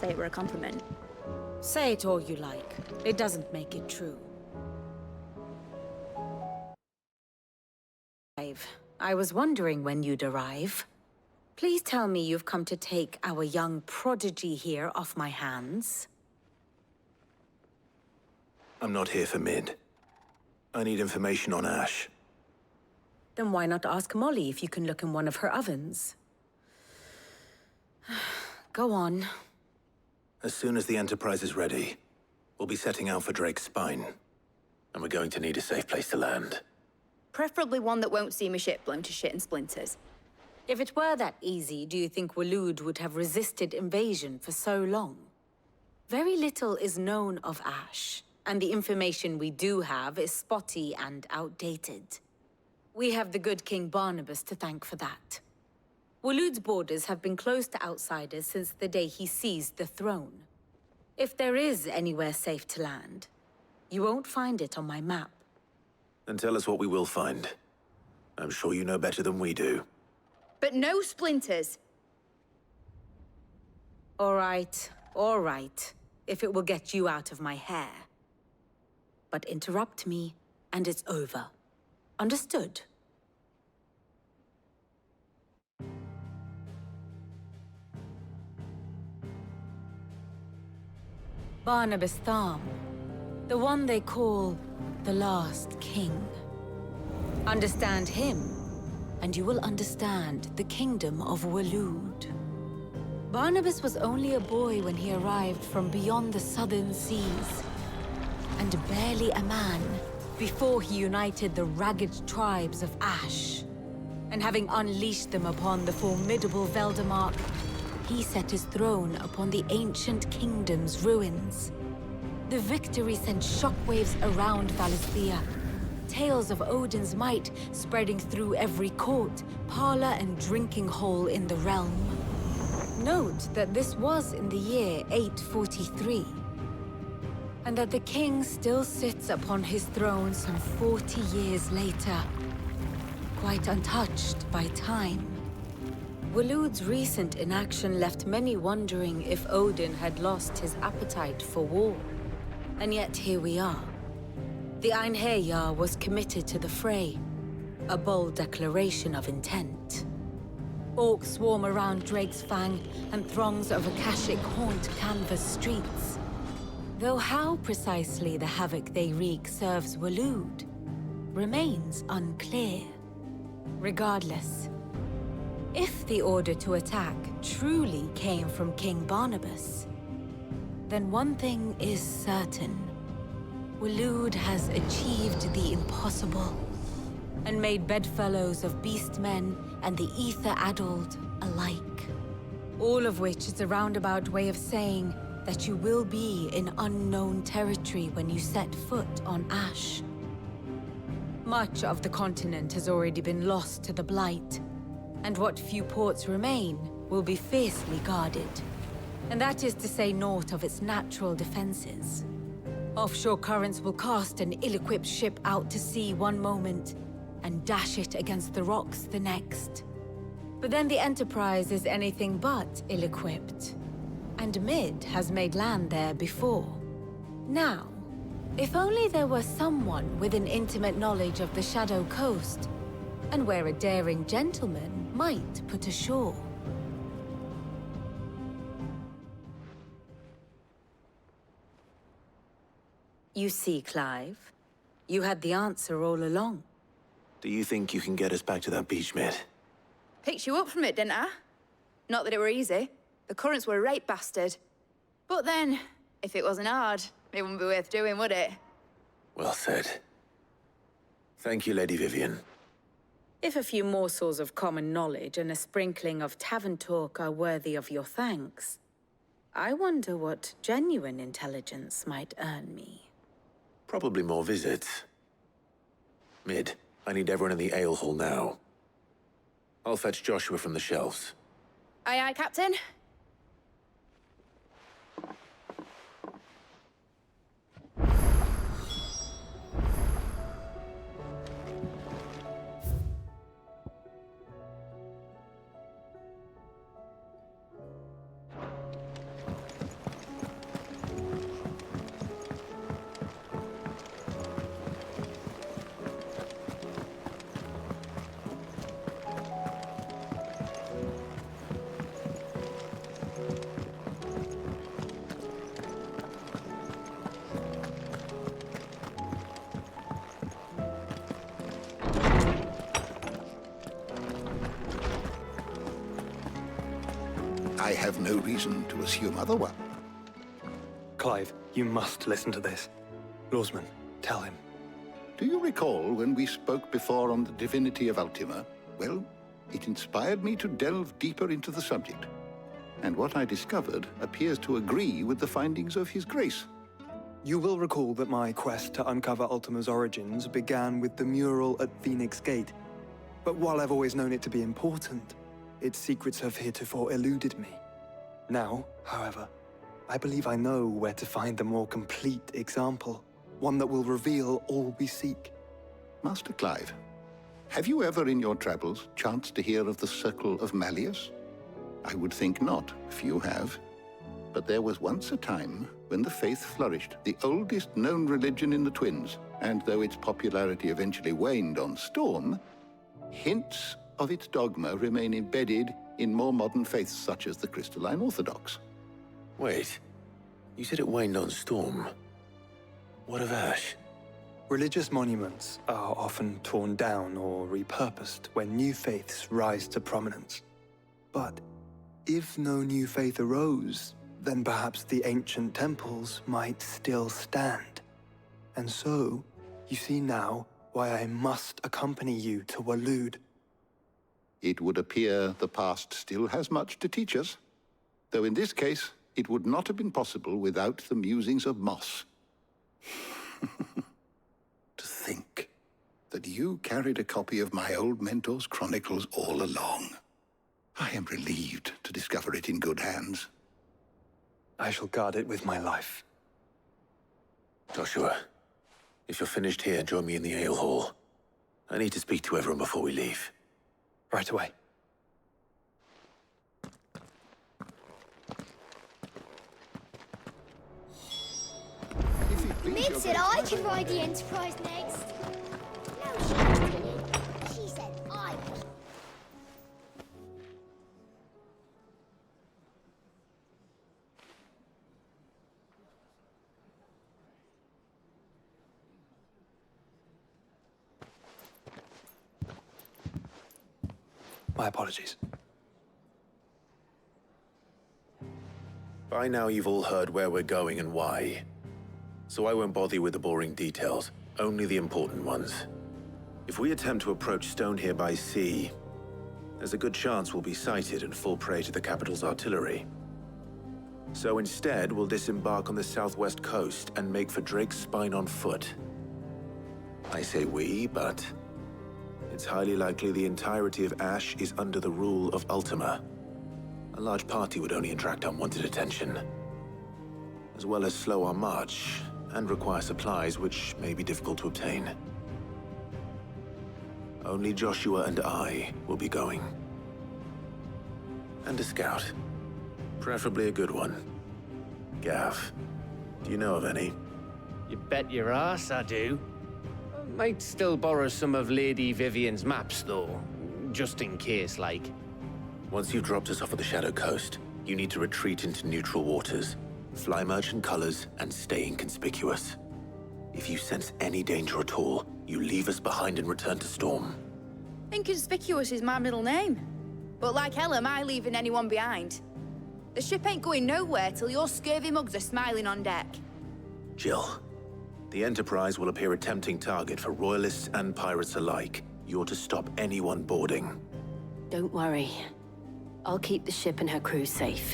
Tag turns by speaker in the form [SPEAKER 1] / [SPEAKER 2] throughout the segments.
[SPEAKER 1] say it were a compliment.
[SPEAKER 2] Say it all you like. It doesn't make it true. I was wondering when you'd arrive. Please tell me you've come to take our young prodigy here off my hands.
[SPEAKER 3] I'm not here for Mid. I need information on Ash.
[SPEAKER 2] Then why not ask Molly if you can look in one of her ovens? Go on.
[SPEAKER 3] As soon as the Enterprise is ready, we'll be setting out for Drake's Spine. And we're going to need a safe place to land.
[SPEAKER 1] Preferably one that won't see my ship blown to shit and splinters.
[SPEAKER 2] If it were that easy, do you think Waloed would have resisted invasion for so long? Very little is known of Ash, and the information we do have is spotty and outdated. We have the good King Barnabas to thank for that. Waloed's borders have been closed to outsiders since the day he seized the throne. If there is anywhere safe to land, you won't find it on my map.
[SPEAKER 3] Then tell us what we will find. I'm sure you know better than we do.
[SPEAKER 1] But no splinters!
[SPEAKER 2] All right. If it will get you out of my hair. But interrupt me, and it's over. Understood? Barnabas Tham, the one they call the last king. Understand him, and you will understand the kingdom of Waloed. Barnabas was only a boy when he arrived from beyond the southern seas, and barely a man before he united the ragged tribes of Ash. And having unleashed them upon the formidable Veldamark, he set his throne upon the ancient kingdom's ruins. The victory sent shockwaves around Valisthea, tales of Odin's might spreading through every court, parlor, and drinking hole in the realm. Note that this was in the year 843, and that the king still sits upon his throne some 40 years later, quite untouched by time. Waloed's recent inaction left many wondering if Odin had lost his appetite for war. And yet here we are. The Einherjar was committed to the fray, a bold declaration of intent. Orcs swarm around Drake's Fang, and throngs of Akashic haunt canvas streets. Though how precisely the havoc they wreak serves Waloed remains unclear. Regardless, if the order to attack truly came from King Barnabas, then one thing is certain. Waloed has achieved the impossible, and made bedfellows of beastmen and the ether-addled alike. All of which is a roundabout way of saying that you will be in unknown territory when you set foot on Ash. Much of the continent has already been lost to the Blight, and what few ports remain will be fiercely guarded. And that is to say naught of its natural defenses. Offshore currents will cast an ill-equipped ship out to sea one moment, and dash it against the rocks the next. But then the Enterprise is anything but ill-equipped, and Mid has made land there before. Now, if only there were someone with an intimate knowledge of the Shadow Coast, and where a daring gentleman might put ashore. You see, Clive, you had the answer all along.
[SPEAKER 3] Do you think you can get us back to that beach, Mid?
[SPEAKER 1] Picked you up from it, didn't I? Not that it were easy. The currents were a right bastard. But then, if it wasn't hard, it wouldn't be worth doing, would it?
[SPEAKER 3] Well said. Thank you, Lady Vivian.
[SPEAKER 2] If a few morsels of common knowledge and a sprinkling of tavern talk are worthy of your thanks, I wonder what genuine intelligence might earn me.
[SPEAKER 3] Probably more visits. Mid, I need everyone in the ale hall now. I'll fetch Joshua from the shelves.
[SPEAKER 1] Aye, aye, Captain.
[SPEAKER 4] have no reason to assume otherwise.
[SPEAKER 5] Clive, you must listen to this. Lawsman, tell him.
[SPEAKER 4] Do you recall when we spoke before on the divinity of Ultima? Well, it inspired me to delve deeper into the subject. And what I discovered appears to agree with the findings of His Grace.
[SPEAKER 5] You will recall that my quest to uncover Ultima's origins began with the mural at Phoenix Gate. But while I've always known it to be important, its secrets have heretofore eluded me. Now, however, I believe I know where to find the more complete example, one that will reveal all we seek.
[SPEAKER 4] Master Clive, have you ever in your travels chanced to hear of the Circle of Malleus? I would think not, if you have. But there was once a time when the faith flourished, the oldest known religion in the Twins, and though its popularity eventually waned on Storm, hints of its dogma remain embedded in more modern faiths such as the Crystalline Orthodox.
[SPEAKER 3] Wait, you said it waned on Storm. What of Ash?
[SPEAKER 5] Religious monuments are often torn down or repurposed when new faiths rise to prominence. But if no new faith arose, then perhaps the ancient temples might still stand. And so, you see now why I must accompany you to Waloed.
[SPEAKER 4] It would appear the past still has much to teach us, though in this case, it would not have been possible without the musings of Moss. To think that you carried a copy of my old mentor's chronicles all along. I am relieved to discover it in good hands.
[SPEAKER 5] I shall guard it with my life.
[SPEAKER 3] Joshua, if you're finished here, join me in the ale hall. I need to speak to everyone before we leave.
[SPEAKER 5] Right away.
[SPEAKER 6] Mid said I can ride the Enterprise next. No, she didn't. She said I was.
[SPEAKER 5] My apologies.
[SPEAKER 3] By now you've all heard where we're going and why. So I won't bother you with the boring details, only the important ones. If we attempt to approach Stone here by sea, there's a good chance we'll be sighted and fall prey to the capital's artillery. So instead, we'll disembark on the southwest coast and make for Drake's Spine on foot. I say we, but it's highly likely the entirety of Ash is under the rule of Ultima. A large party would only attract unwanted attention, as well as slow our march and require supplies which may be difficult to obtain. Only Joshua and I will be going. And a scout. Preferably a good one. Gav, do you know of any?
[SPEAKER 7] You bet your ass I do. Might still borrow some of Lady Vivian's maps, though. Just in case, like.
[SPEAKER 3] Once you've dropped us off at the Shadow Coast, you need to retreat into neutral waters, fly merchant colors, and stay inconspicuous. If you sense any danger at all, you leave us behind and return to Storm.
[SPEAKER 1] Inconspicuous is my middle name. But like hell am I leaving anyone behind. The ship ain't going nowhere till your scurvy mugs are smiling on deck.
[SPEAKER 3] Jill, the Enterprise will appear a tempting target for royalists and pirates alike. You're to stop anyone boarding.
[SPEAKER 8] Don't worry. I'll keep the ship and her crew safe.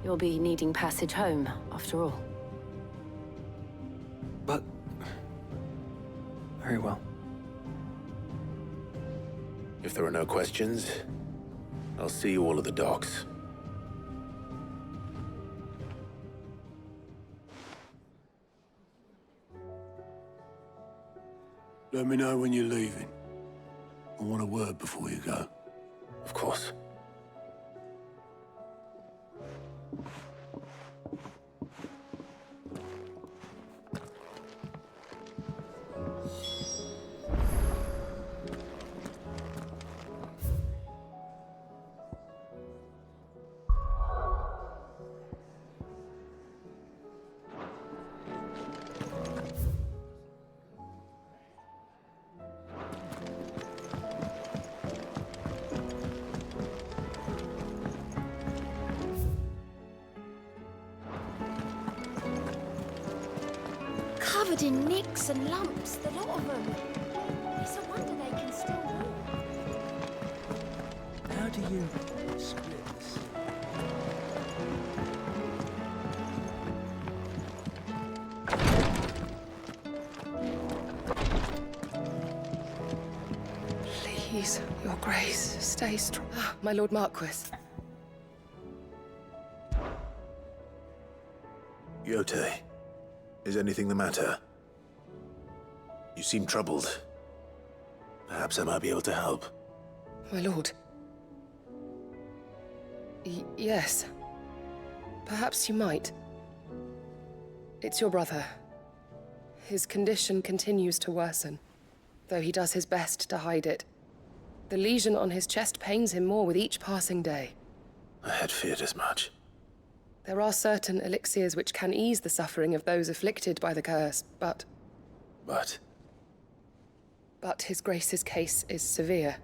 [SPEAKER 8] You'll be needing passage home, after all.
[SPEAKER 5] But... very well.
[SPEAKER 3] If there are no questions, I'll see you all at the docks.
[SPEAKER 9] Let me know when you're leaving. I want a word before you go.
[SPEAKER 3] Of course.
[SPEAKER 6] covered in nicks and lumps, the lot of them. It's a wonder they can still walk.
[SPEAKER 10] How do you split this?
[SPEAKER 11] Please, your grace, stay strong. My Lord Marquis.
[SPEAKER 3] Yote, is anything the matter? You seem troubled. Perhaps I might be able to help.
[SPEAKER 11] My lord. Yes. Perhaps you might. It's your brother. His condition continues to worsen, though he does his best to hide it. The lesion on his chest pains him more with each passing day.
[SPEAKER 3] I had feared as much.
[SPEAKER 11] There are certain elixirs which can ease the suffering of those afflicted by the curse, but his grace's case is severe.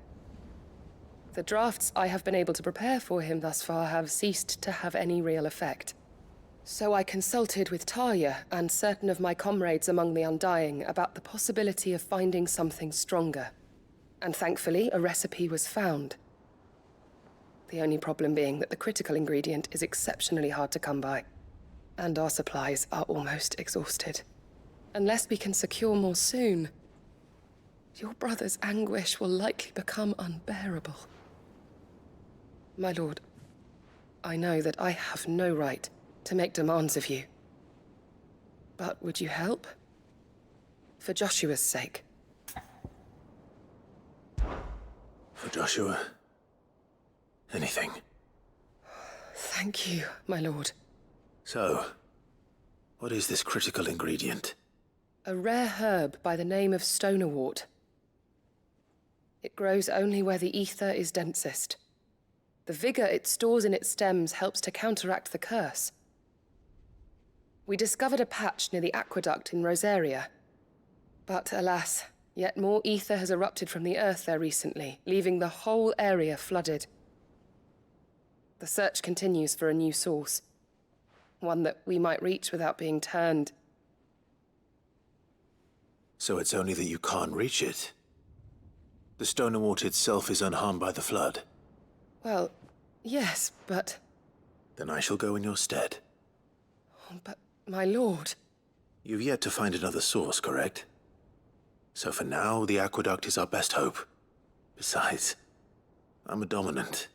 [SPEAKER 11] The drafts I have been able to prepare for him thus far have ceased to have any real effect. So I consulted with Talia and certain of my comrades among the Undying about the possibility of finding something stronger. And thankfully, a recipe was found. The only problem being that the critical ingredient is exceptionally hard to come by, and our supplies are almost exhausted. Unless we can secure more soon, your brother's anguish will likely become unbearable. My lord, I know that I have no right to make demands of you. But would you help? For Joshua's sake.
[SPEAKER 3] For Joshua? Anything.
[SPEAKER 11] Thank you, my lord.
[SPEAKER 3] So, what is this critical ingredient?
[SPEAKER 11] A rare herb by the name of stonerwort. It grows only where the ether is densest. The vigor it stores in its stems helps to counteract the curse. We discovered a patch near the aqueduct in Rosaria. But alas, yet more ether has erupted from the earth there recently, leaving the whole area flooded. The search continues for a new source. One that we might reach without being turned.
[SPEAKER 3] So it's only that you can't reach it? The stonerwort itself is unharmed by the flood?
[SPEAKER 11] Well, yes, but...
[SPEAKER 3] Then I shall go in your stead.
[SPEAKER 11] But, my lord...
[SPEAKER 3] You've yet to find another source, correct? So for now, the aqueduct is our best hope. Besides, I'm a dominant.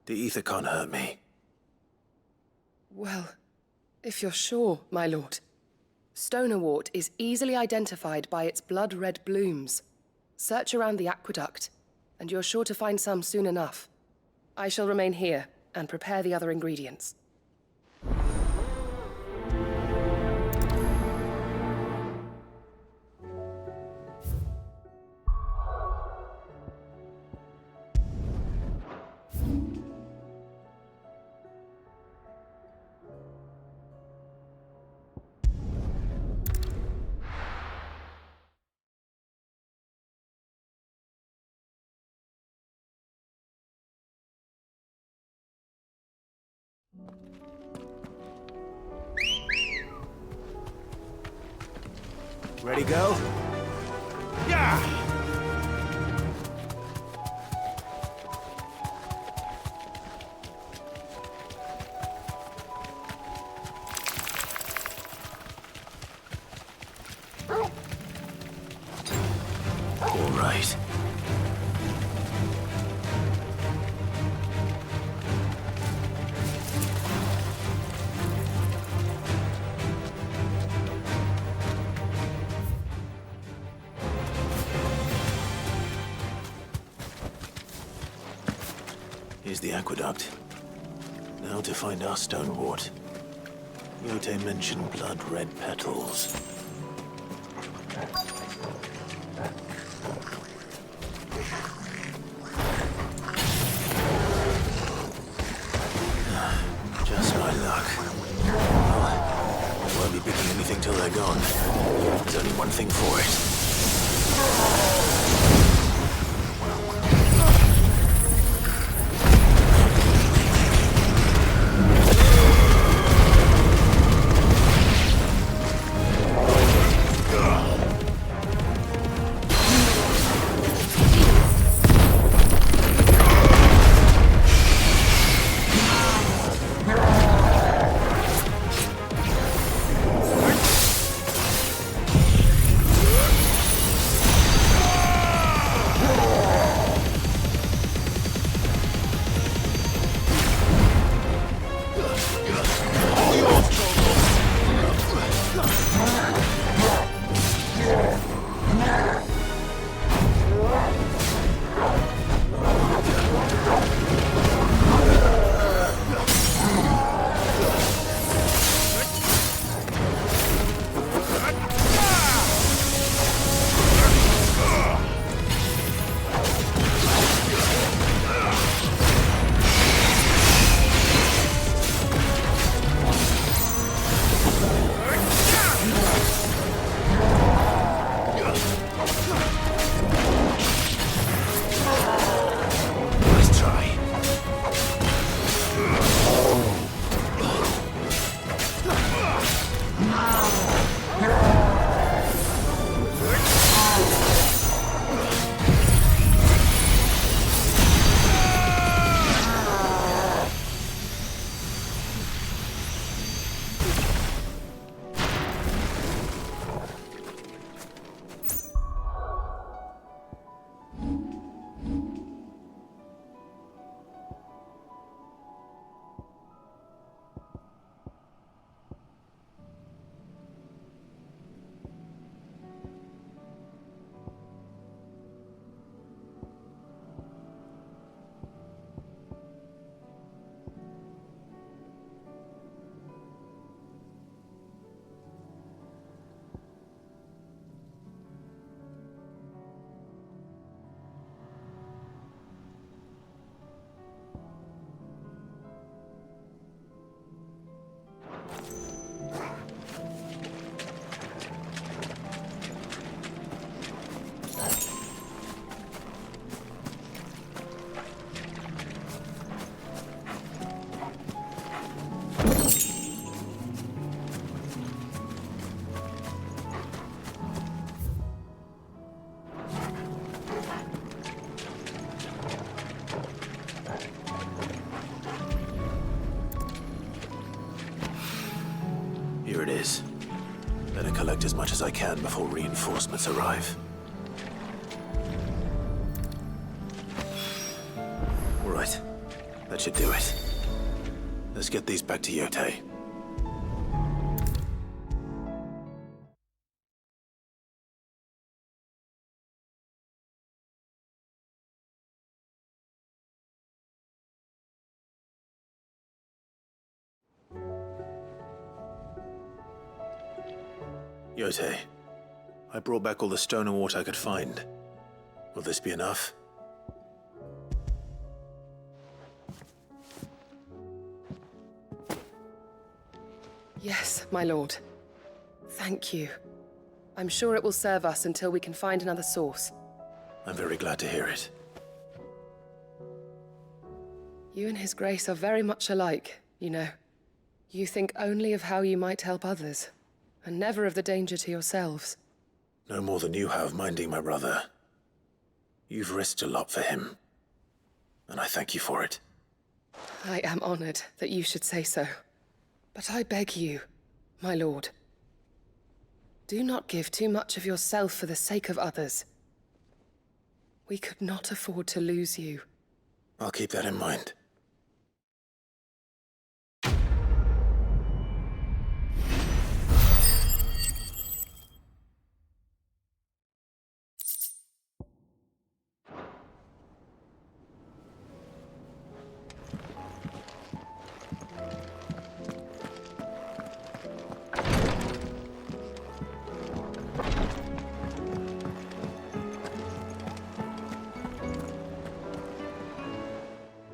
[SPEAKER 3] The ether can't hurt me.
[SPEAKER 11] Well, if you're sure, my lord. Stonerwort is easily identified by its blood-red blooms. Search around the aqueduct, and you're sure to find some soon enough. I shall remain here and prepare the other ingredients.
[SPEAKER 3] Ready, go? Yeah! All right. Here's the aqueduct. Now to find our stonewort. Yote mentioned blood-red petals. Just my luck. Well, I won't be picking anything till they're gone. There's only one thing for it. collect as much as I can before reinforcements arrive. All right, that should do it. Let's get these back to Yote. Yote, I brought back all the stone and water I could find. Will this be enough?
[SPEAKER 11] Yes, my lord. Thank you. I'm sure it will serve us until we can find another source.
[SPEAKER 3] I'm very glad to hear it.
[SPEAKER 11] You and His Grace are very much alike, you know. You think only of how you might help others, and never of the danger to yourselves.
[SPEAKER 3] No more than you have minding my brother. You've risked a lot for him, and I thank you for it.
[SPEAKER 11] I am honored that you should say so. But I beg you, my lord, do not give too much of yourself for the sake of others. We could not afford to lose you.
[SPEAKER 3] I'll keep that in mind.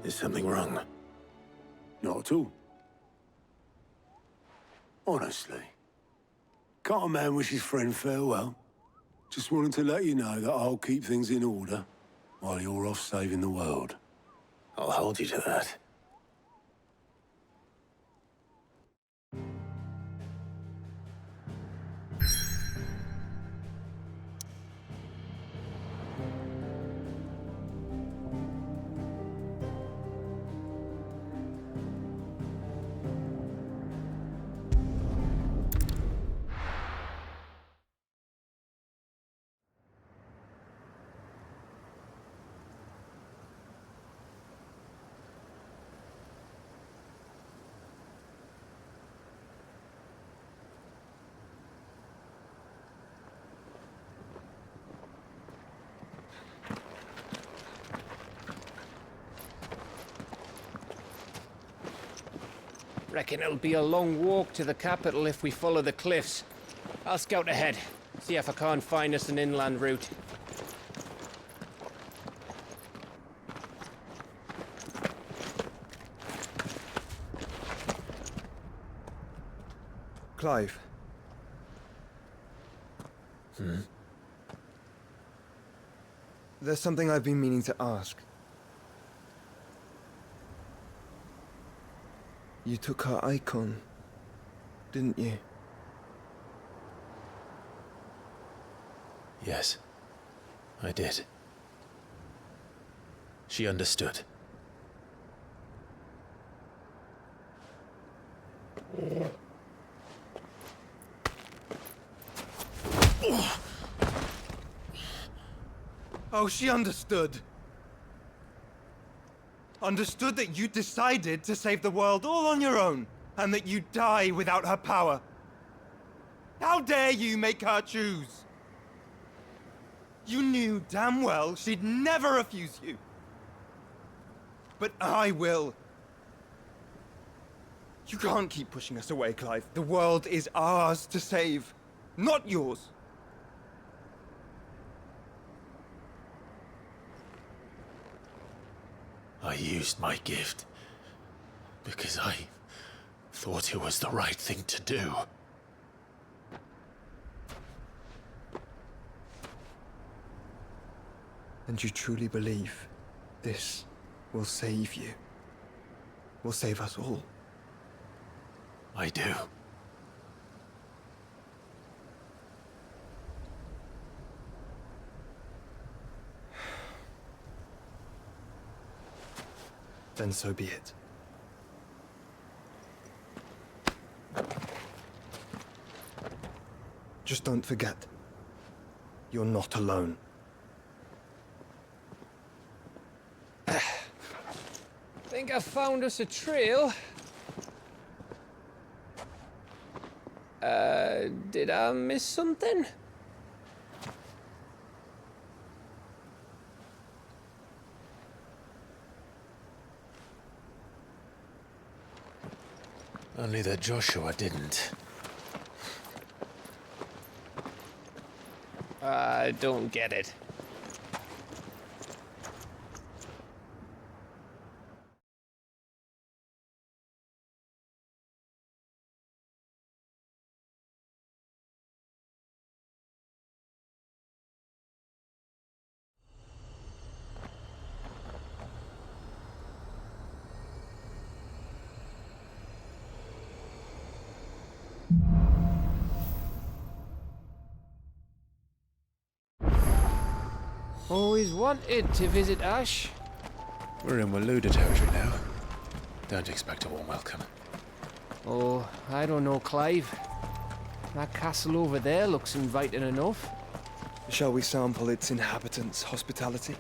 [SPEAKER 3] Is something wrong?
[SPEAKER 9] Not at all. Honestly. Can't a man wish his friend farewell? Just wanted to let you know that I'll keep things in order while you're off saving the world.
[SPEAKER 3] I'll hold you to that.
[SPEAKER 7] Reckon it'll be a long walk to the capital if we follow the cliffs. I'll scout ahead, see if I can't find us an inland route.
[SPEAKER 5] Clive. There's something I've been meaning to ask. You took her icon, didn't you?
[SPEAKER 3] Yes, I did. She understood.
[SPEAKER 12] Oh, she understood. Understood that you decided to save the world all on your own, and that you'd die without her power. How dare you make her choose? You knew damn well she'd never refuse you. But I will. You can't keep pushing us away, Clive. The world is ours to save, not yours.
[SPEAKER 3] I used my gift because I thought it was the right thing to do.
[SPEAKER 5] And you truly believe this will save you? Will save us all?
[SPEAKER 3] I do.
[SPEAKER 5] Then so be it. Just don't forget, you're not alone.
[SPEAKER 10] Think I found us a trail. Did I miss something?
[SPEAKER 3] Only that Joshua didn't.
[SPEAKER 10] I don't get it. Always wanted to visit Ash.
[SPEAKER 3] We're in Waluda territory now. Don't expect a warm welcome.
[SPEAKER 10] Oh, I don't know, Clive. That castle over there looks inviting enough.
[SPEAKER 5] Shall we sample its inhabitants' hospitality?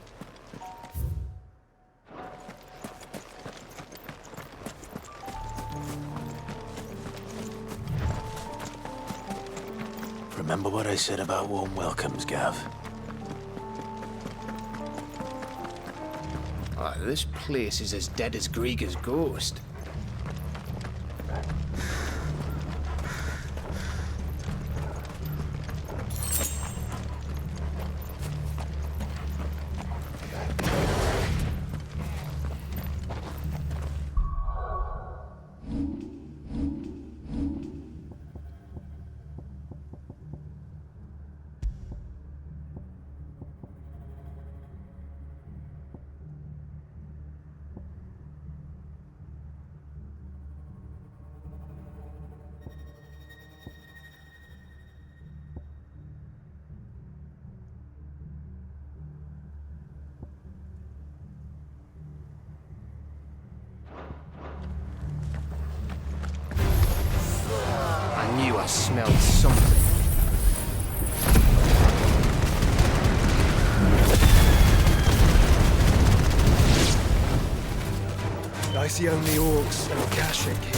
[SPEAKER 3] Remember what I said about warm welcomes, Gav?
[SPEAKER 7] This place is as dead as Grieger's ghost. I knew I smelled something.
[SPEAKER 5] I see only orcs and Kashik here.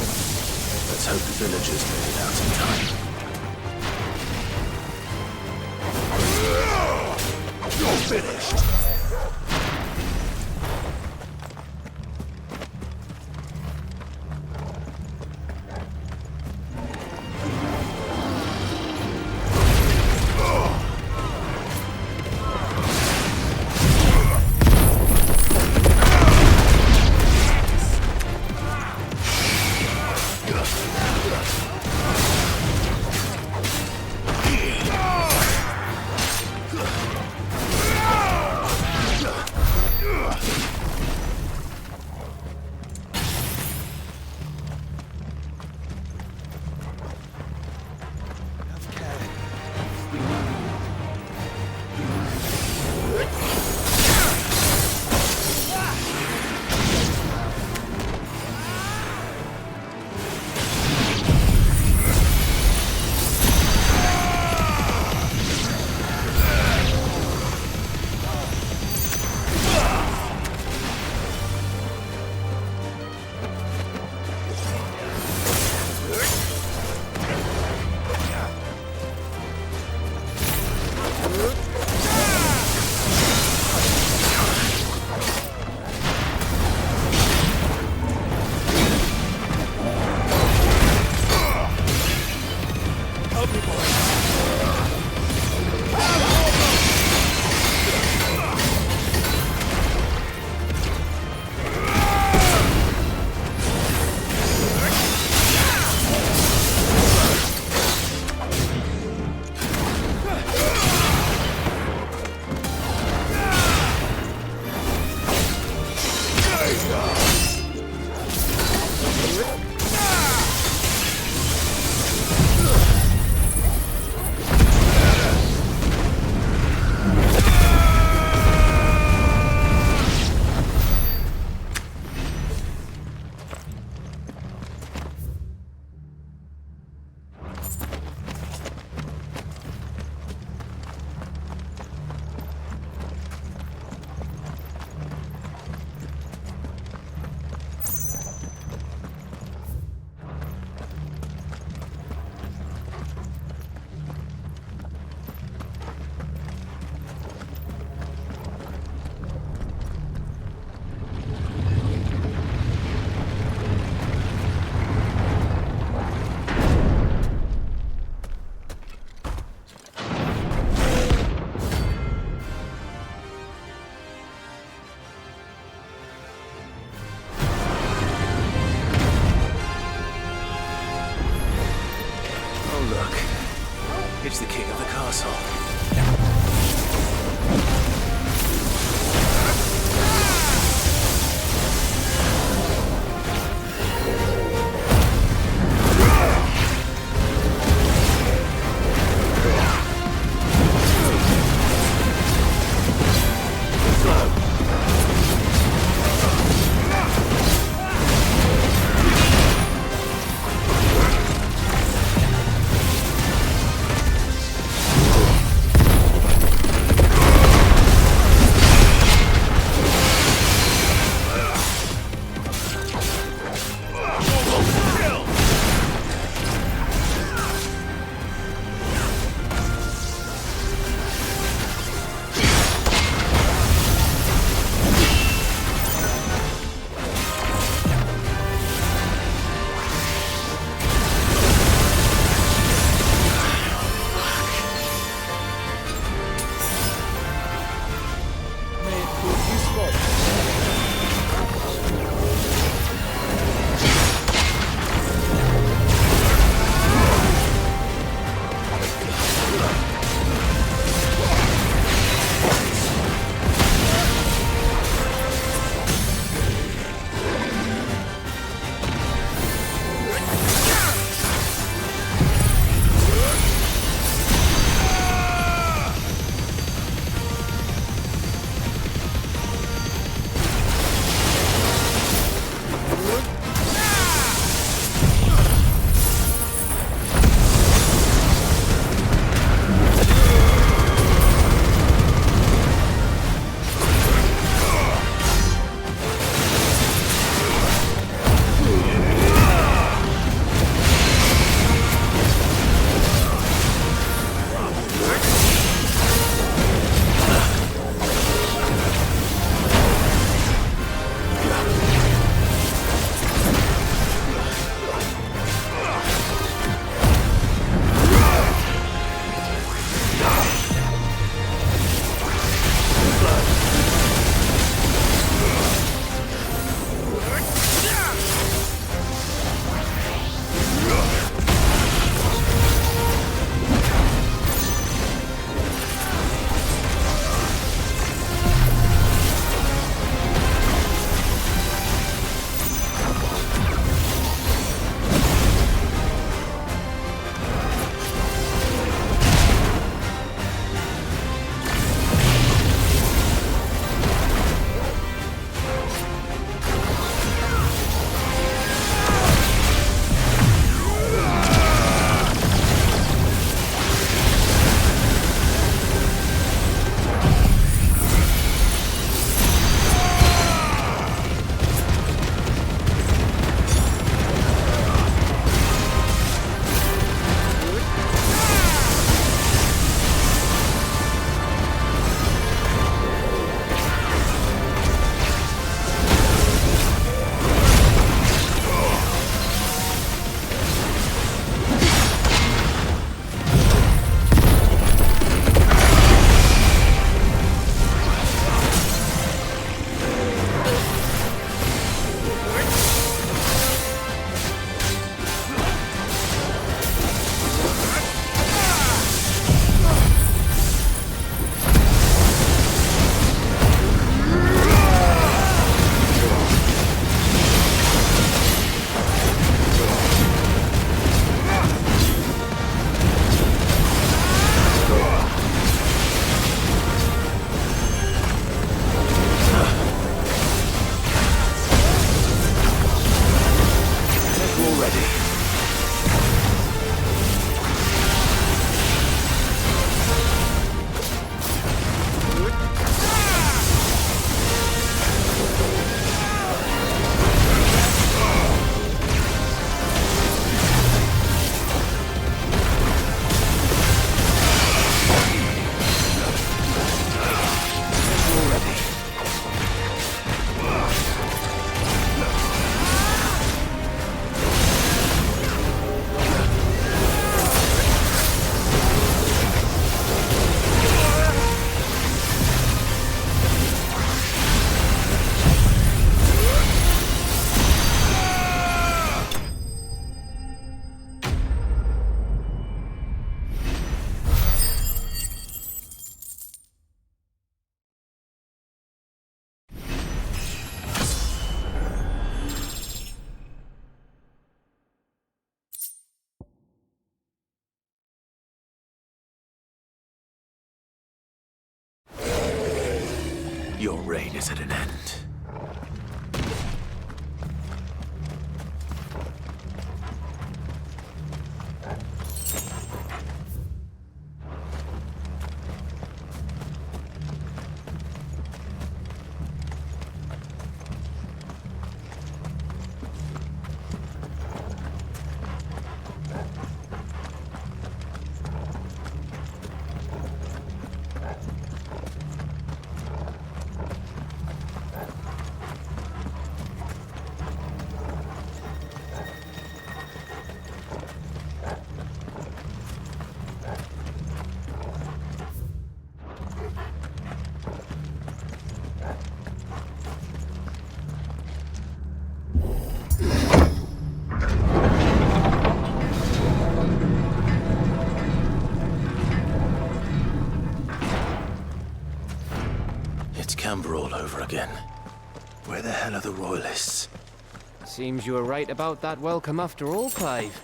[SPEAKER 3] Let's hope the villagers made it out in time. You're finished! Your reign is at an end. All over again. Where the hell are the royalists?
[SPEAKER 10] Seems you were right about that welcome after all, Clive.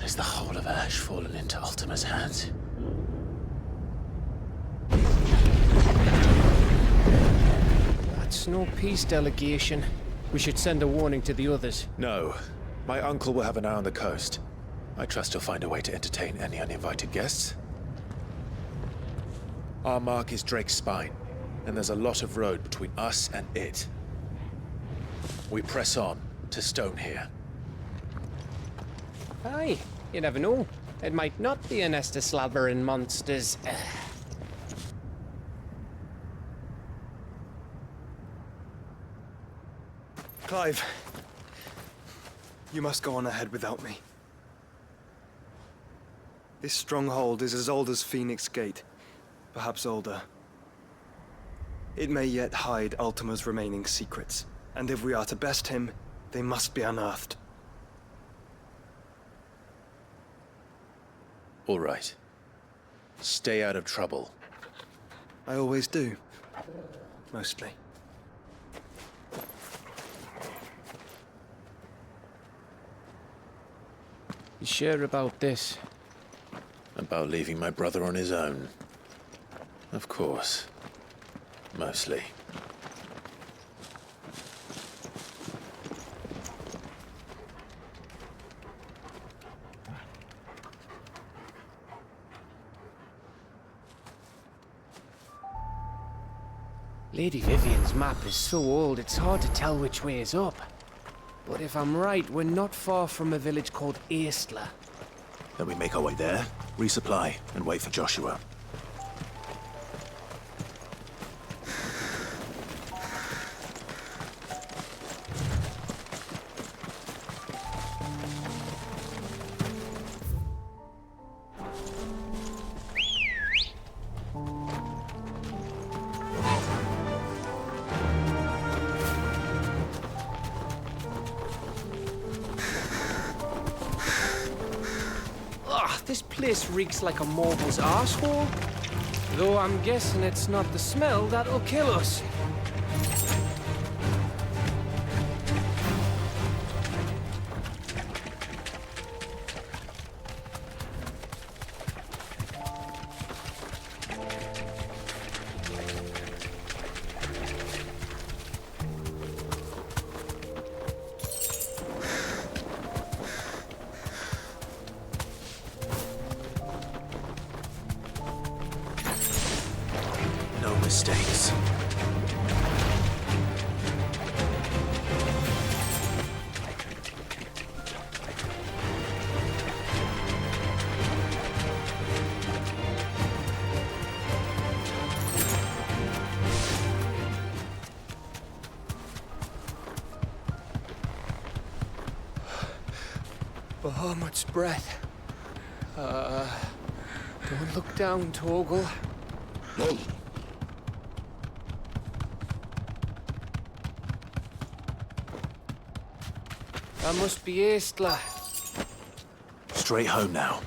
[SPEAKER 3] Is the whole of Ash fallen into Ultima's hands?
[SPEAKER 10] That's no peace delegation. We should send a warning to the others.
[SPEAKER 3] No. My uncle will have an eye on the coast. I trust he'll find a way to entertain any uninvited guests. Our mark is Drake's Spine, and there's a lot of road between us and it. We press on to Stone here.
[SPEAKER 10] Aye, you never know. It might not be a nest of slabbering monsters.
[SPEAKER 5] Clive, you must go on ahead without me. This stronghold is as old as Phoenix Gate, perhaps older. It may yet hide Ultima's remaining secrets, and if we are to best him, they must be unearthed.
[SPEAKER 3] All right. Stay out of trouble.
[SPEAKER 5] I always do. Mostly.
[SPEAKER 10] You sure about this?
[SPEAKER 3] About leaving my brother on his own. Of course. Mostly.
[SPEAKER 10] Lady Vivian's map is so old, it's hard to tell which way is up. But if I'm right, we're not far from a village called Aistla.
[SPEAKER 3] Then we make our way there, resupply, and wait for Joshua.
[SPEAKER 10] This place reeks like a morble's arsehole. Though I'm guessing it's not the smell that'll kill us.
[SPEAKER 3] No mistakes.
[SPEAKER 10] Bahamut's breath. Don't look down, Torgal.
[SPEAKER 4] No.
[SPEAKER 10] That must be Aistla.
[SPEAKER 3] Straight home now.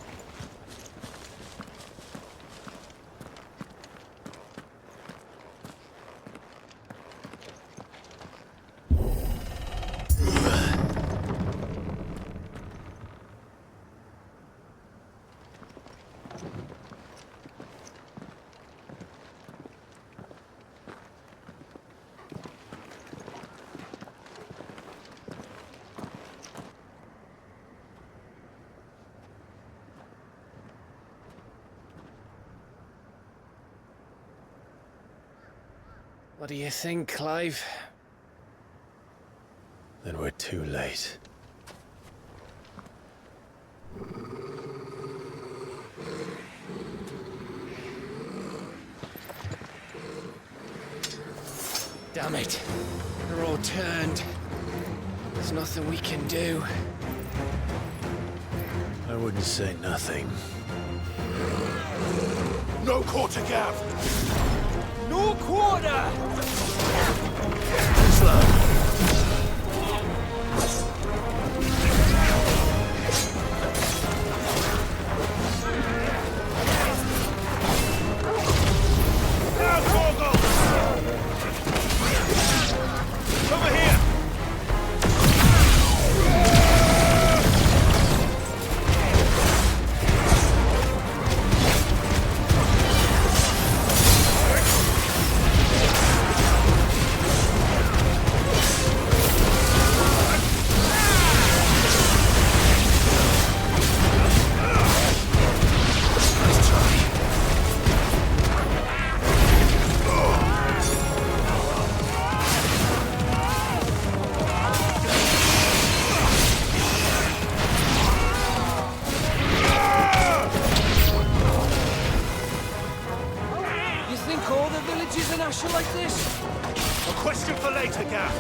[SPEAKER 10] What do you think, Clive?
[SPEAKER 3] Then we're too late.
[SPEAKER 10] Damn it. They're all turned. There's nothing we can do.
[SPEAKER 3] I wouldn't say nothing.
[SPEAKER 9] No quarter gap!
[SPEAKER 10] No quarter!
[SPEAKER 9] Over here!
[SPEAKER 10] Like this?
[SPEAKER 9] A question for later, Gav.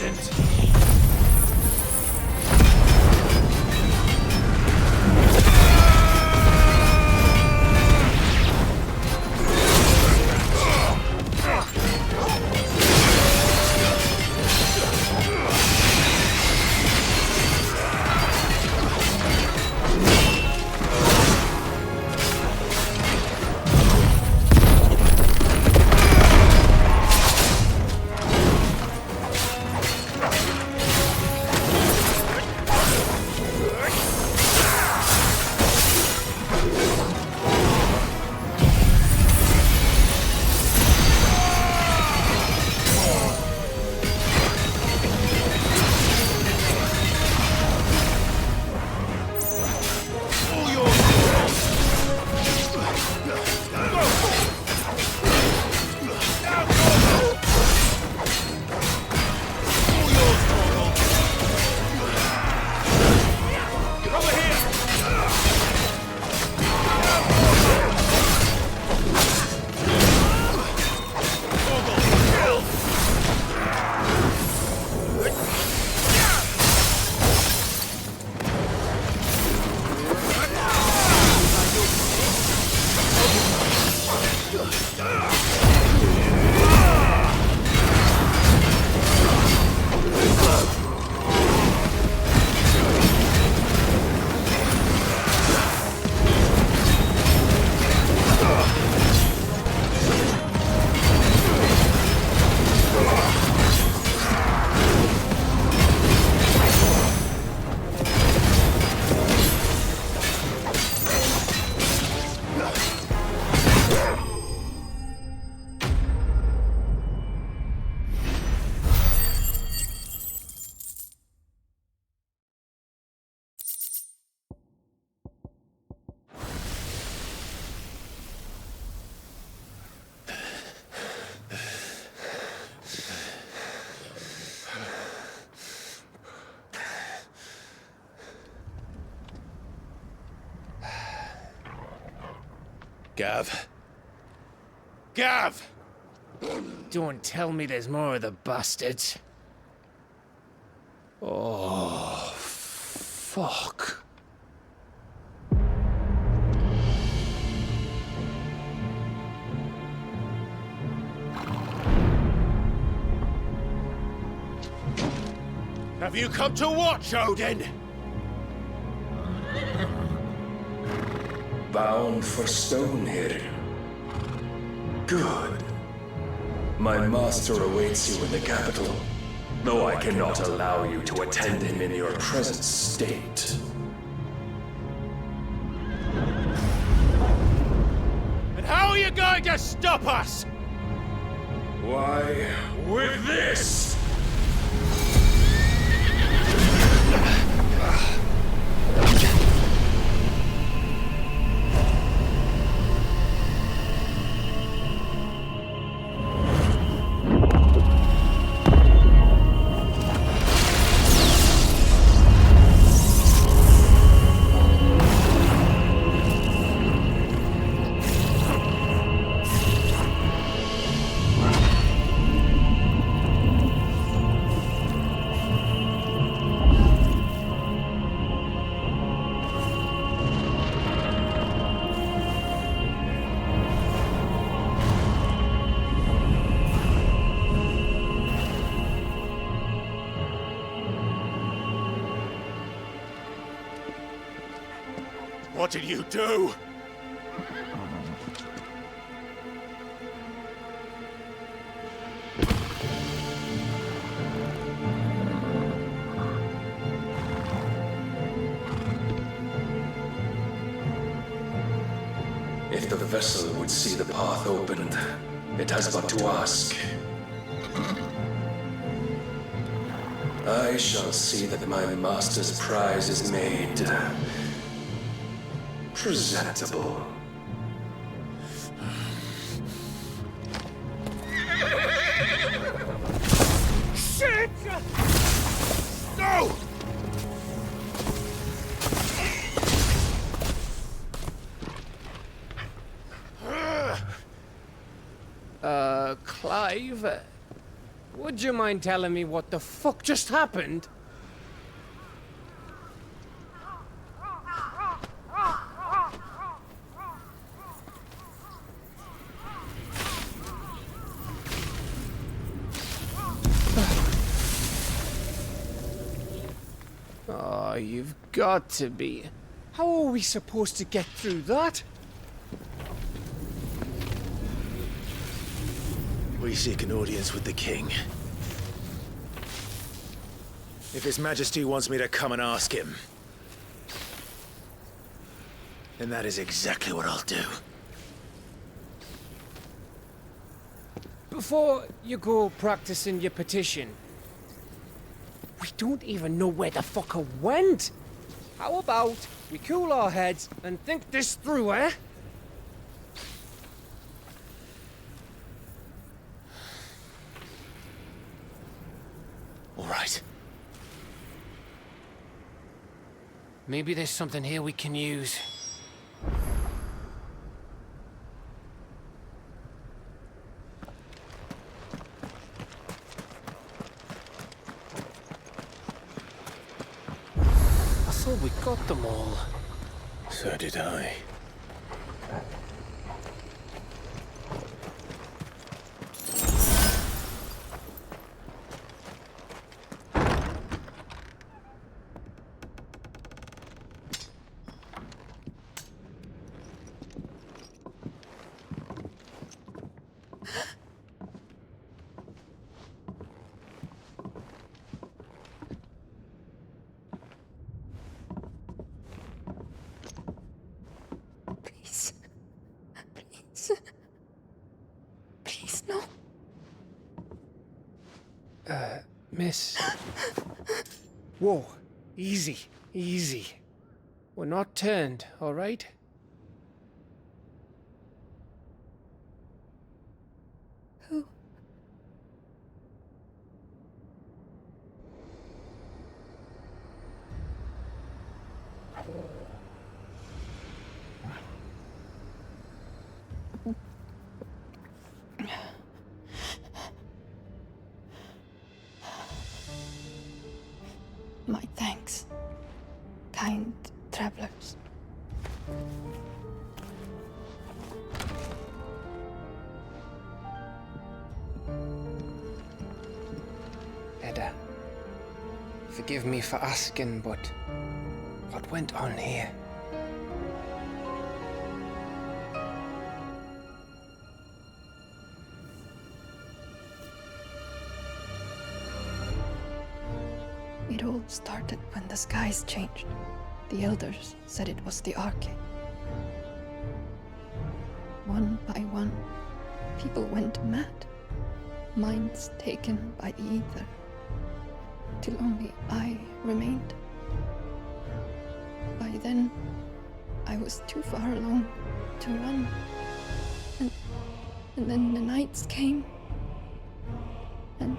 [SPEAKER 10] didn't. Gav. Gav! Don't tell me there's more of the bastards. Oh, fuck. Have you come to watch, Odin?
[SPEAKER 13] Bound for stone here. Good. My master awaits you in the capital, though I cannot allow you to attend him in your present state.
[SPEAKER 10] And how are you going to stop us?
[SPEAKER 13] Why, with this!
[SPEAKER 10] What did you do?
[SPEAKER 13] If the vessel would see the path opened, it has but to ask. I shall see that my master's prize is made presentable.
[SPEAKER 10] Shit! No! Clive, would you mind telling me what the fuck just happened? Oh, you've got to be. How are we supposed to get through that?
[SPEAKER 3] We seek an audience with the king. If His Majesty wants me to come and ask him, then that is exactly what I'll do.
[SPEAKER 10] Before you go practicing your petition, we don't even know where the fucker went. How about we cool our heads and think this through, eh?
[SPEAKER 3] All right.
[SPEAKER 10] Maybe there's something here we can use. I thought we got them all.
[SPEAKER 3] So did I.
[SPEAKER 11] Please, no.
[SPEAKER 10] Miss. Whoa, easy, easy. We're not turned, all right?
[SPEAKER 11] Who? My thanks, kind travelers.
[SPEAKER 10] Edda, forgive me for asking, but what went on here?
[SPEAKER 11] It all started when the skies changed. The elders said it was the Arcade. One by one, people went mad. Minds taken by the ether. Till only I remained. By then, I was too far along to run. And then the nights came. And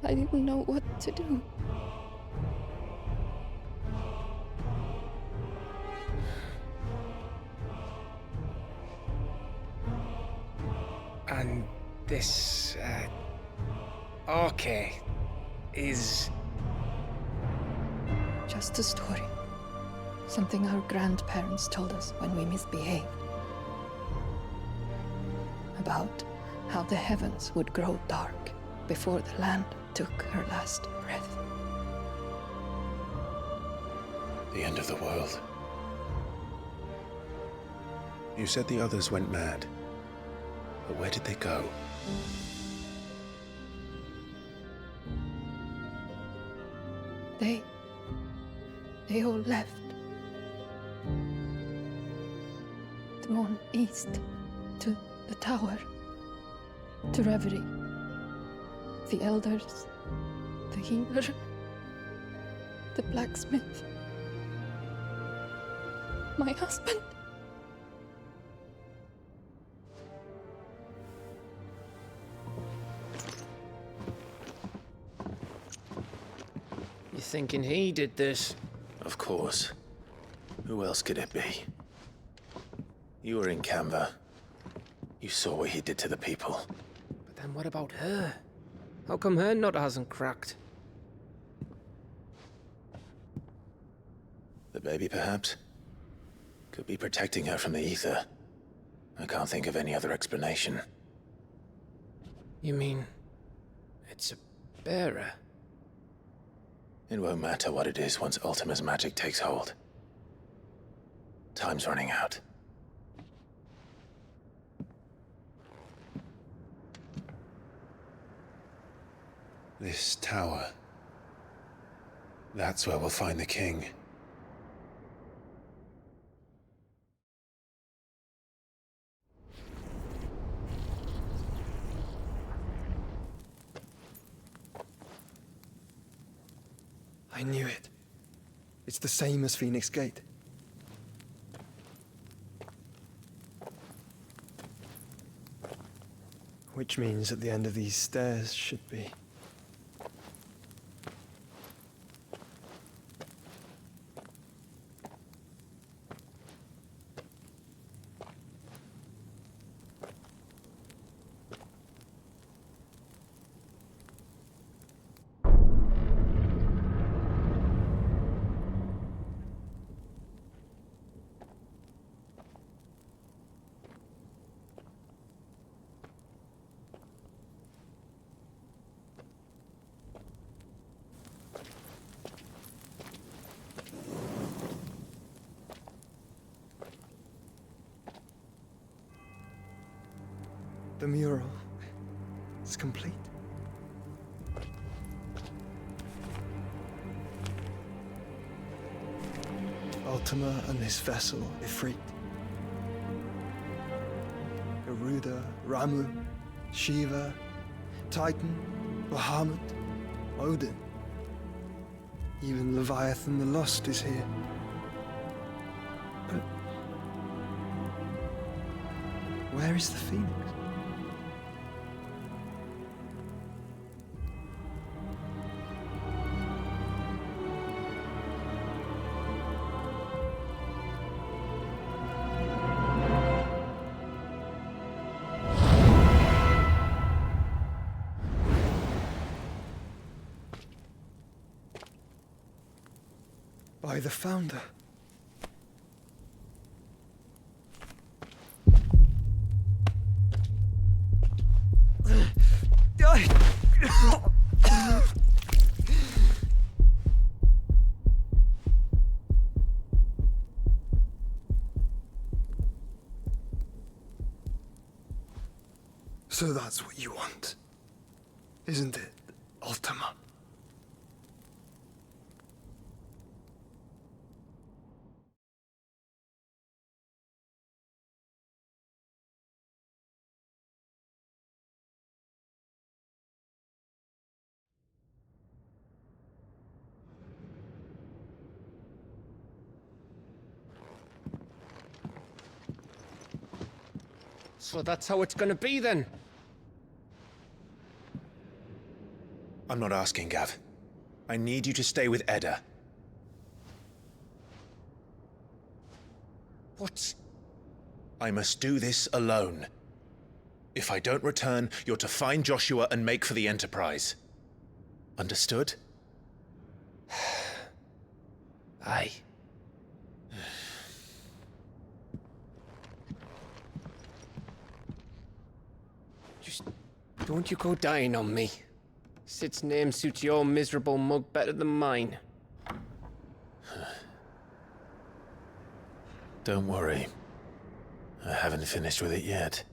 [SPEAKER 11] I didn't know what to do.
[SPEAKER 10] And this, Arcade is...
[SPEAKER 11] Just a story. Something our grandparents told us when we misbehaved. About how the heavens would grow dark before the land took her last breath.
[SPEAKER 3] The end of the world. You said the others went mad. But where did they go?
[SPEAKER 11] They all left. Gone east to the tower, to reverie. The elders, the healer, the blacksmith, my husband.
[SPEAKER 10] You thinking he did this?
[SPEAKER 3] Of course. Who else could it be? You were in Canva. You saw what he did to the people.
[SPEAKER 10] But then what about her? How come her nut hasn't cracked?
[SPEAKER 3] The baby, perhaps? Could be protecting her from the ether. I can't think of any other explanation.
[SPEAKER 10] You mean... it's a bearer?
[SPEAKER 3] It won't matter what it is once Ultima's magic takes hold. Time's running out. This tower. That's where we'll find the king.
[SPEAKER 5] I knew it. It's the same as Phoenix Gate. Which means at the end of these stairs should be... The mural is complete. Ultima and his vessel, Ifrit. Garuda, Ramu, Shiva, Titan, Bahamut, Odin. Even Leviathan the Lost is here. But where is the Phoenix? By the Founder. So that's what you want, isn't it, Ultima?
[SPEAKER 10] So that's how it's gonna be then?
[SPEAKER 3] I'm not asking, Gav. I need you to stay with Edda.
[SPEAKER 10] What?
[SPEAKER 3] I must do this alone. If I don't return, you're to find Joshua and make for the Enterprise. Understood?
[SPEAKER 10] Aye. Just don't you go dying on me. Sid's name suits your miserable mug better than mine.
[SPEAKER 3] Don't worry. I haven't finished with it yet.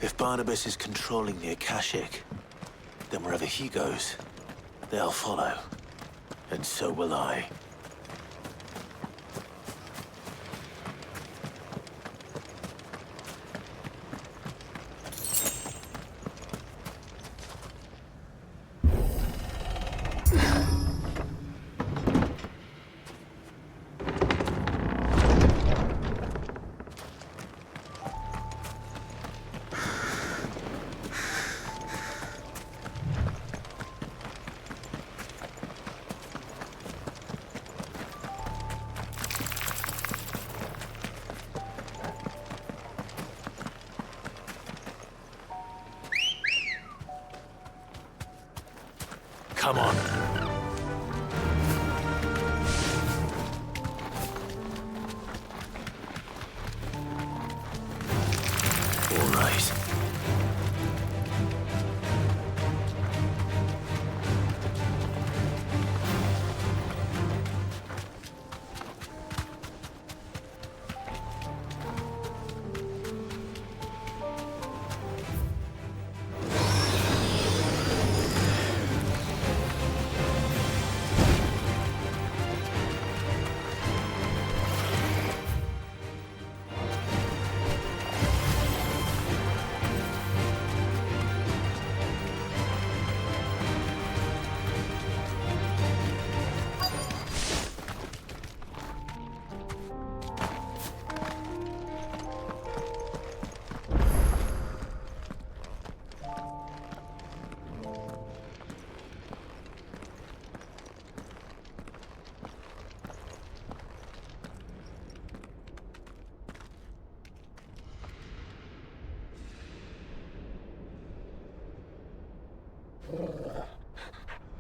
[SPEAKER 3] If Barnabas is controlling the Akashic, then wherever he goes, they'll follow. And so will I.
[SPEAKER 9] Come on. All right.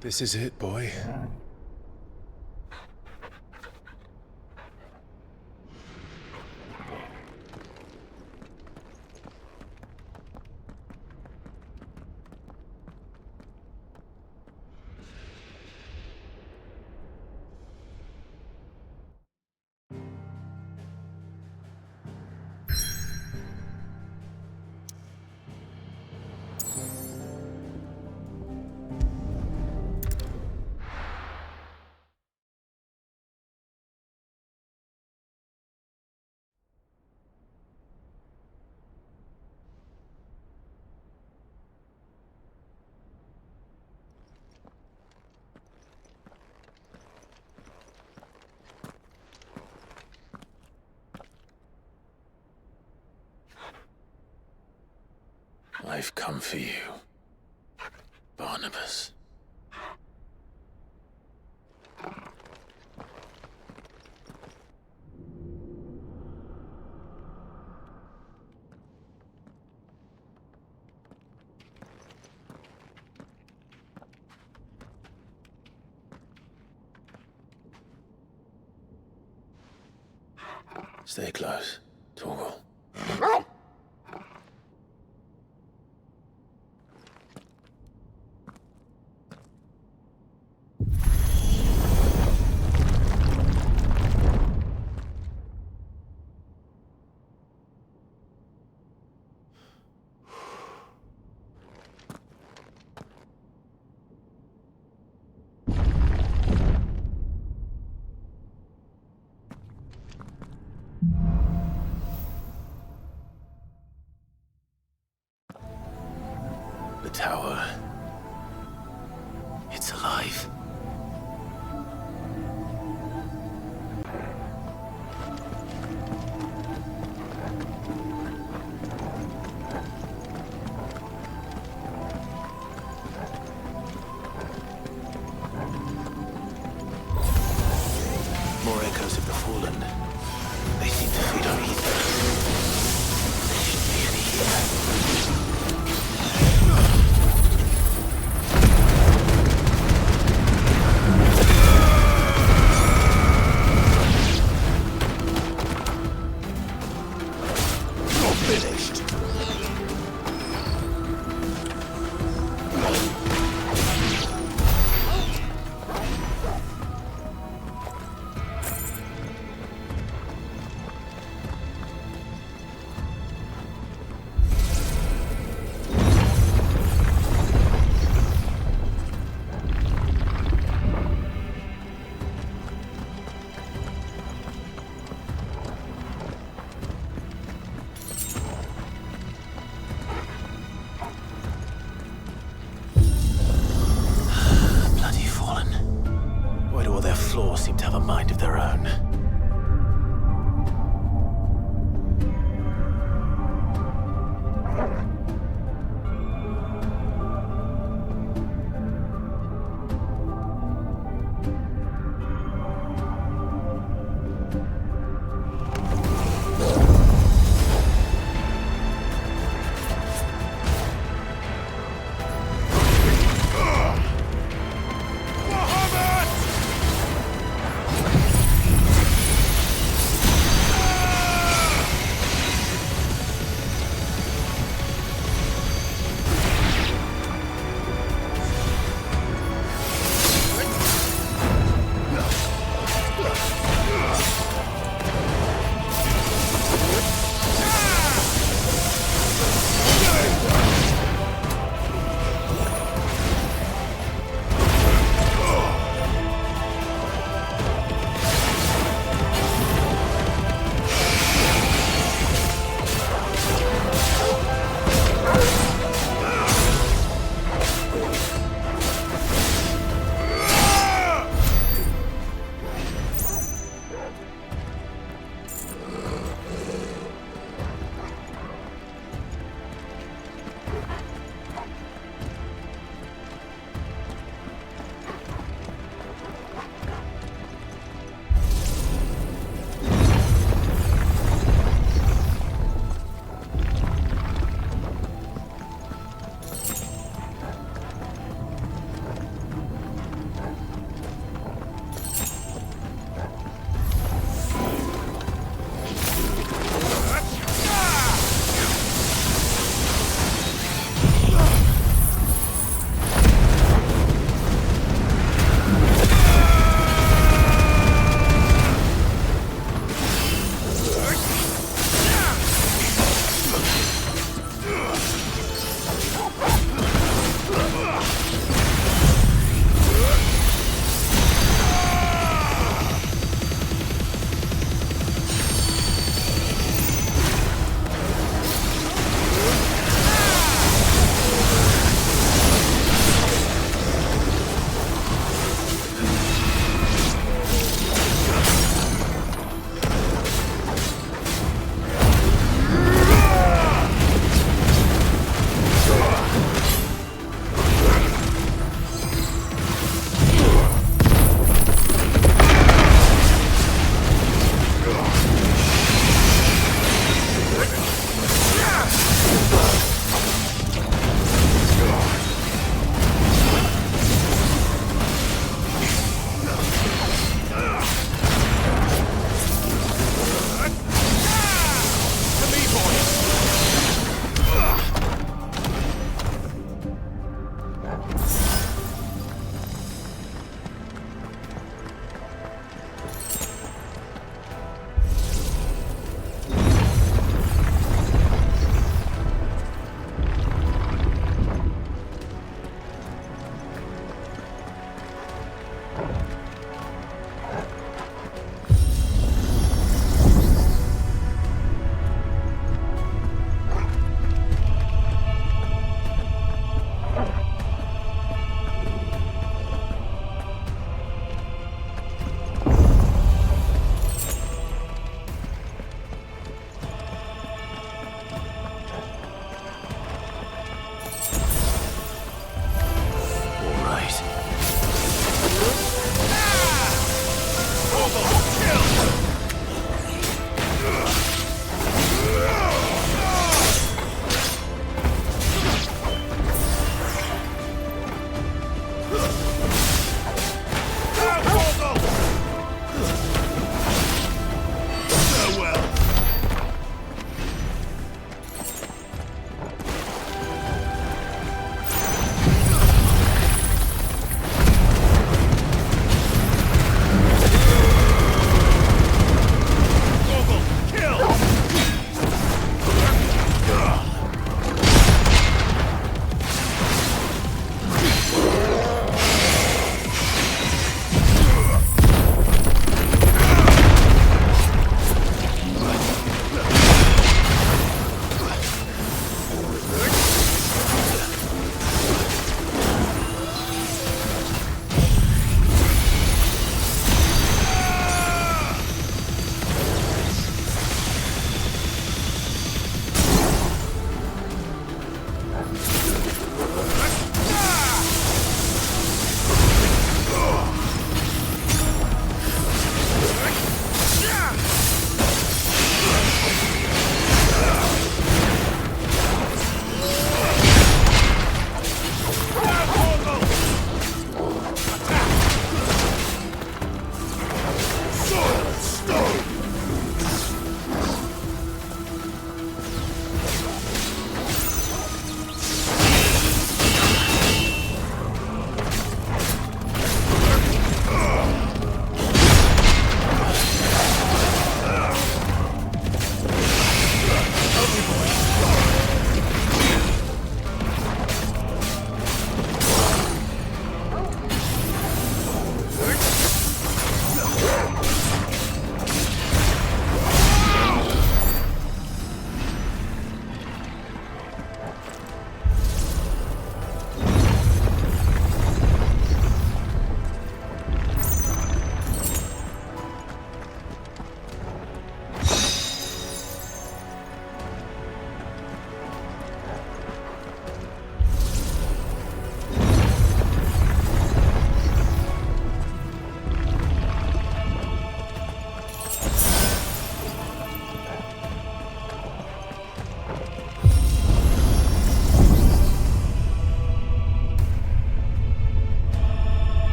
[SPEAKER 9] This is it, boy. I've come for you, Barnabas. Stay close, Torgal. The tower. It's alive. More echoes of the fallen. They seem to feed on ether. There should be any here.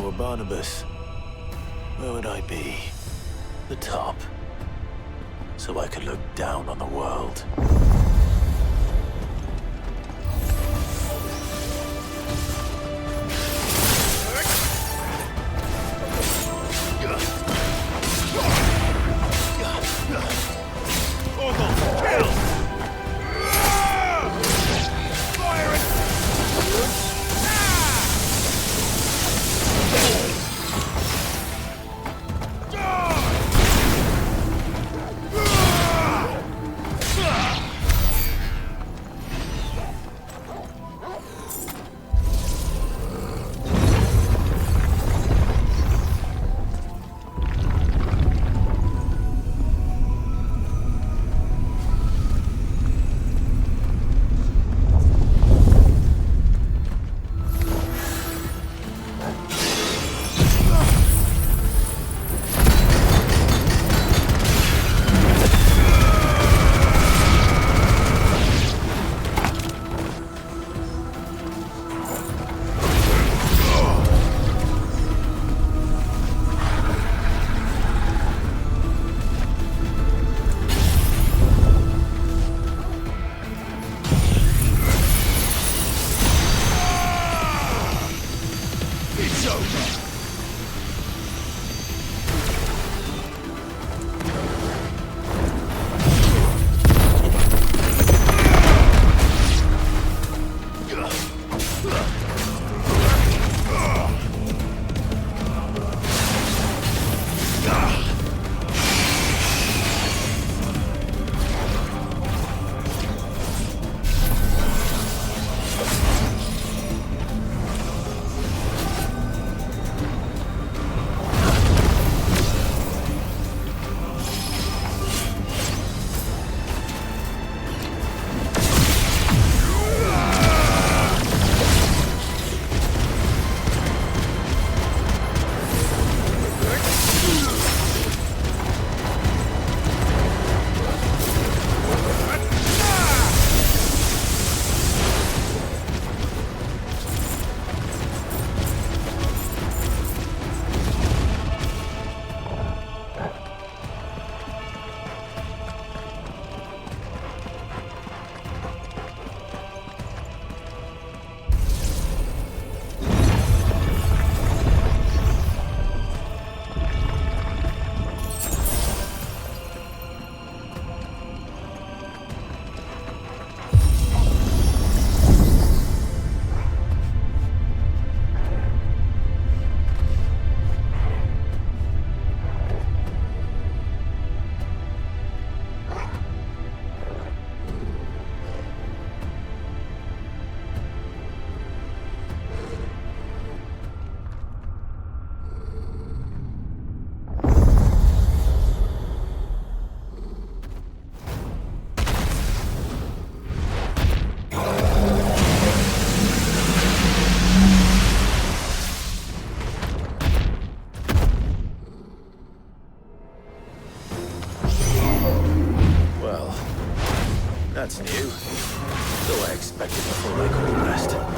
[SPEAKER 3] were Barnabas, where would I be? The top. So I could look down on the world. That's new. So I expected before like all the rest.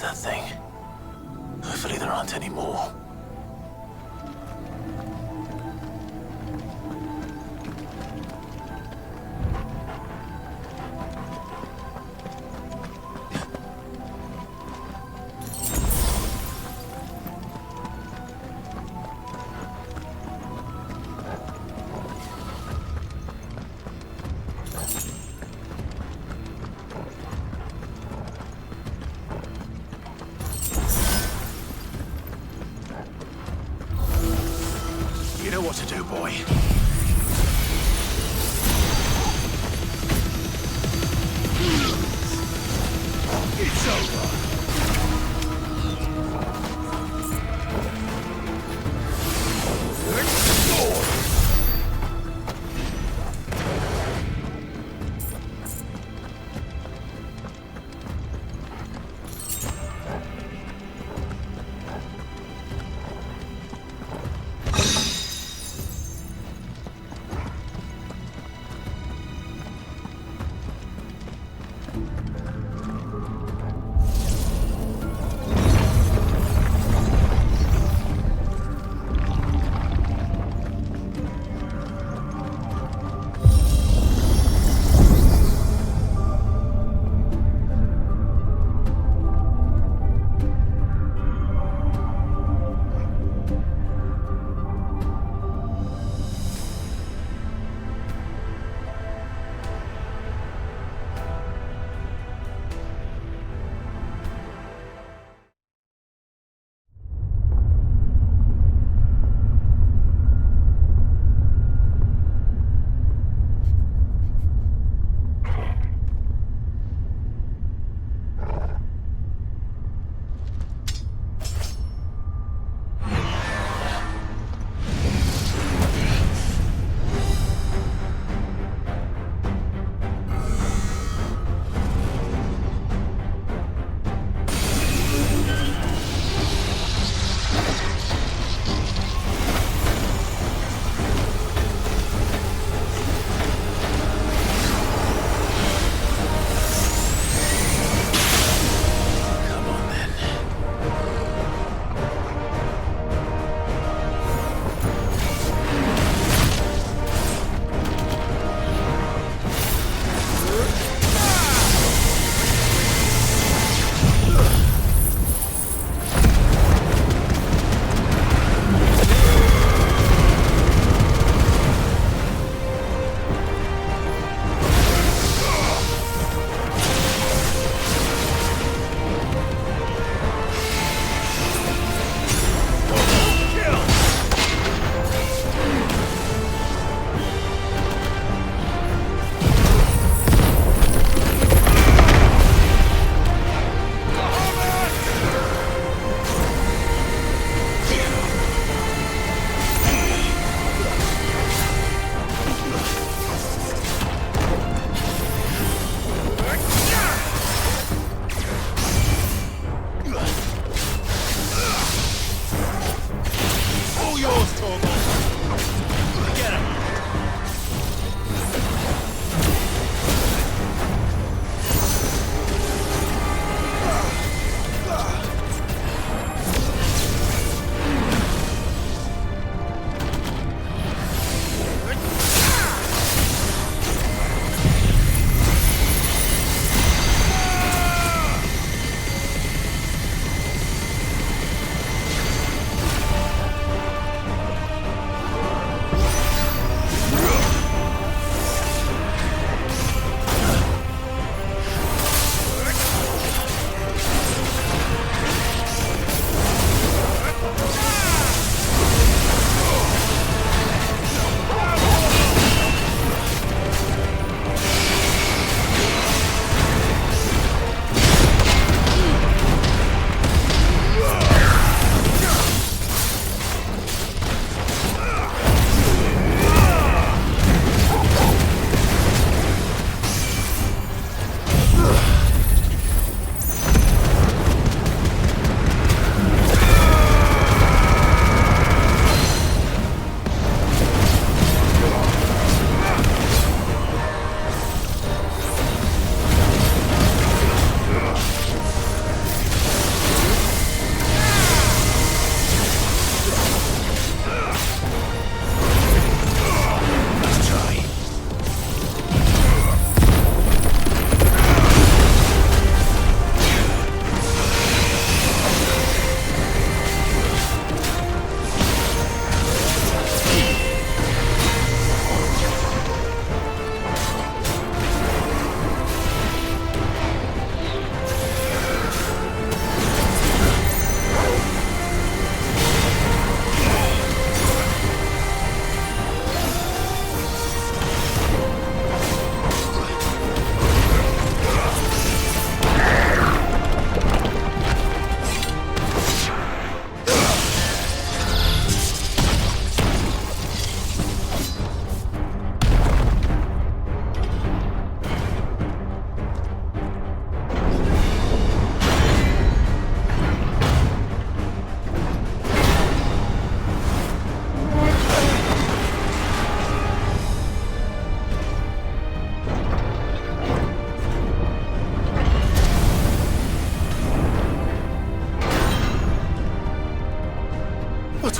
[SPEAKER 3] that thing. Hopefully there aren't any more. You know what to do, boy. It's over. Let's go.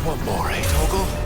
[SPEAKER 3] Just one more, eh, Toggle?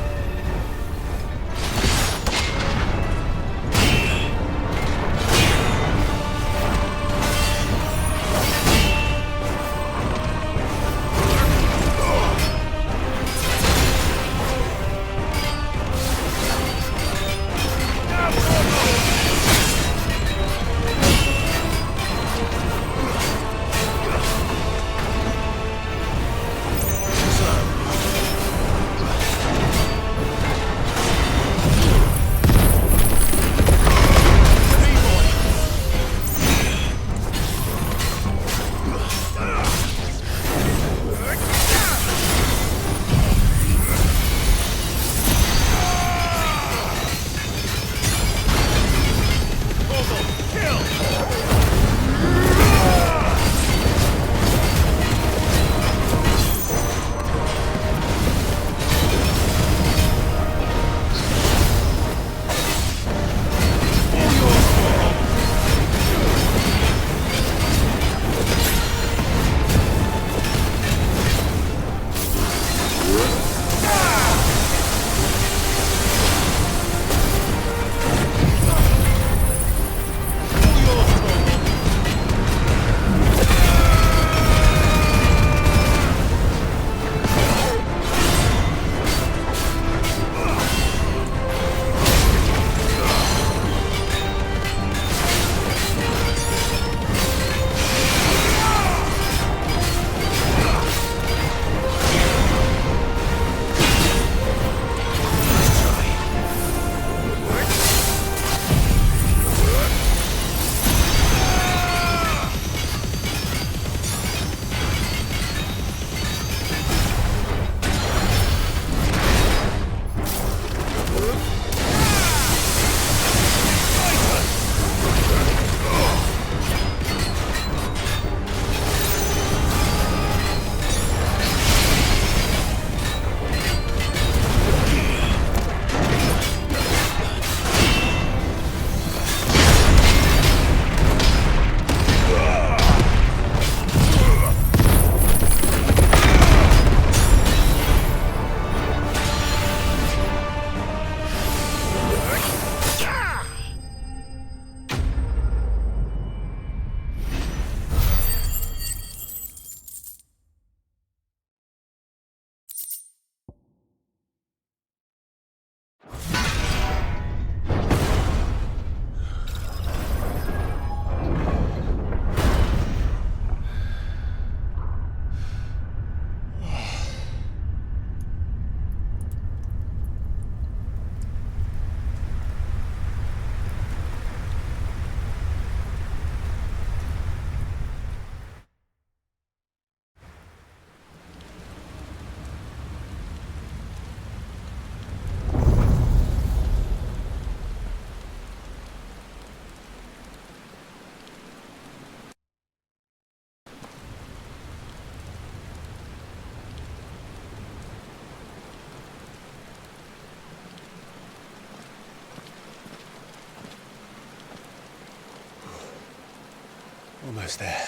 [SPEAKER 9] Almost there.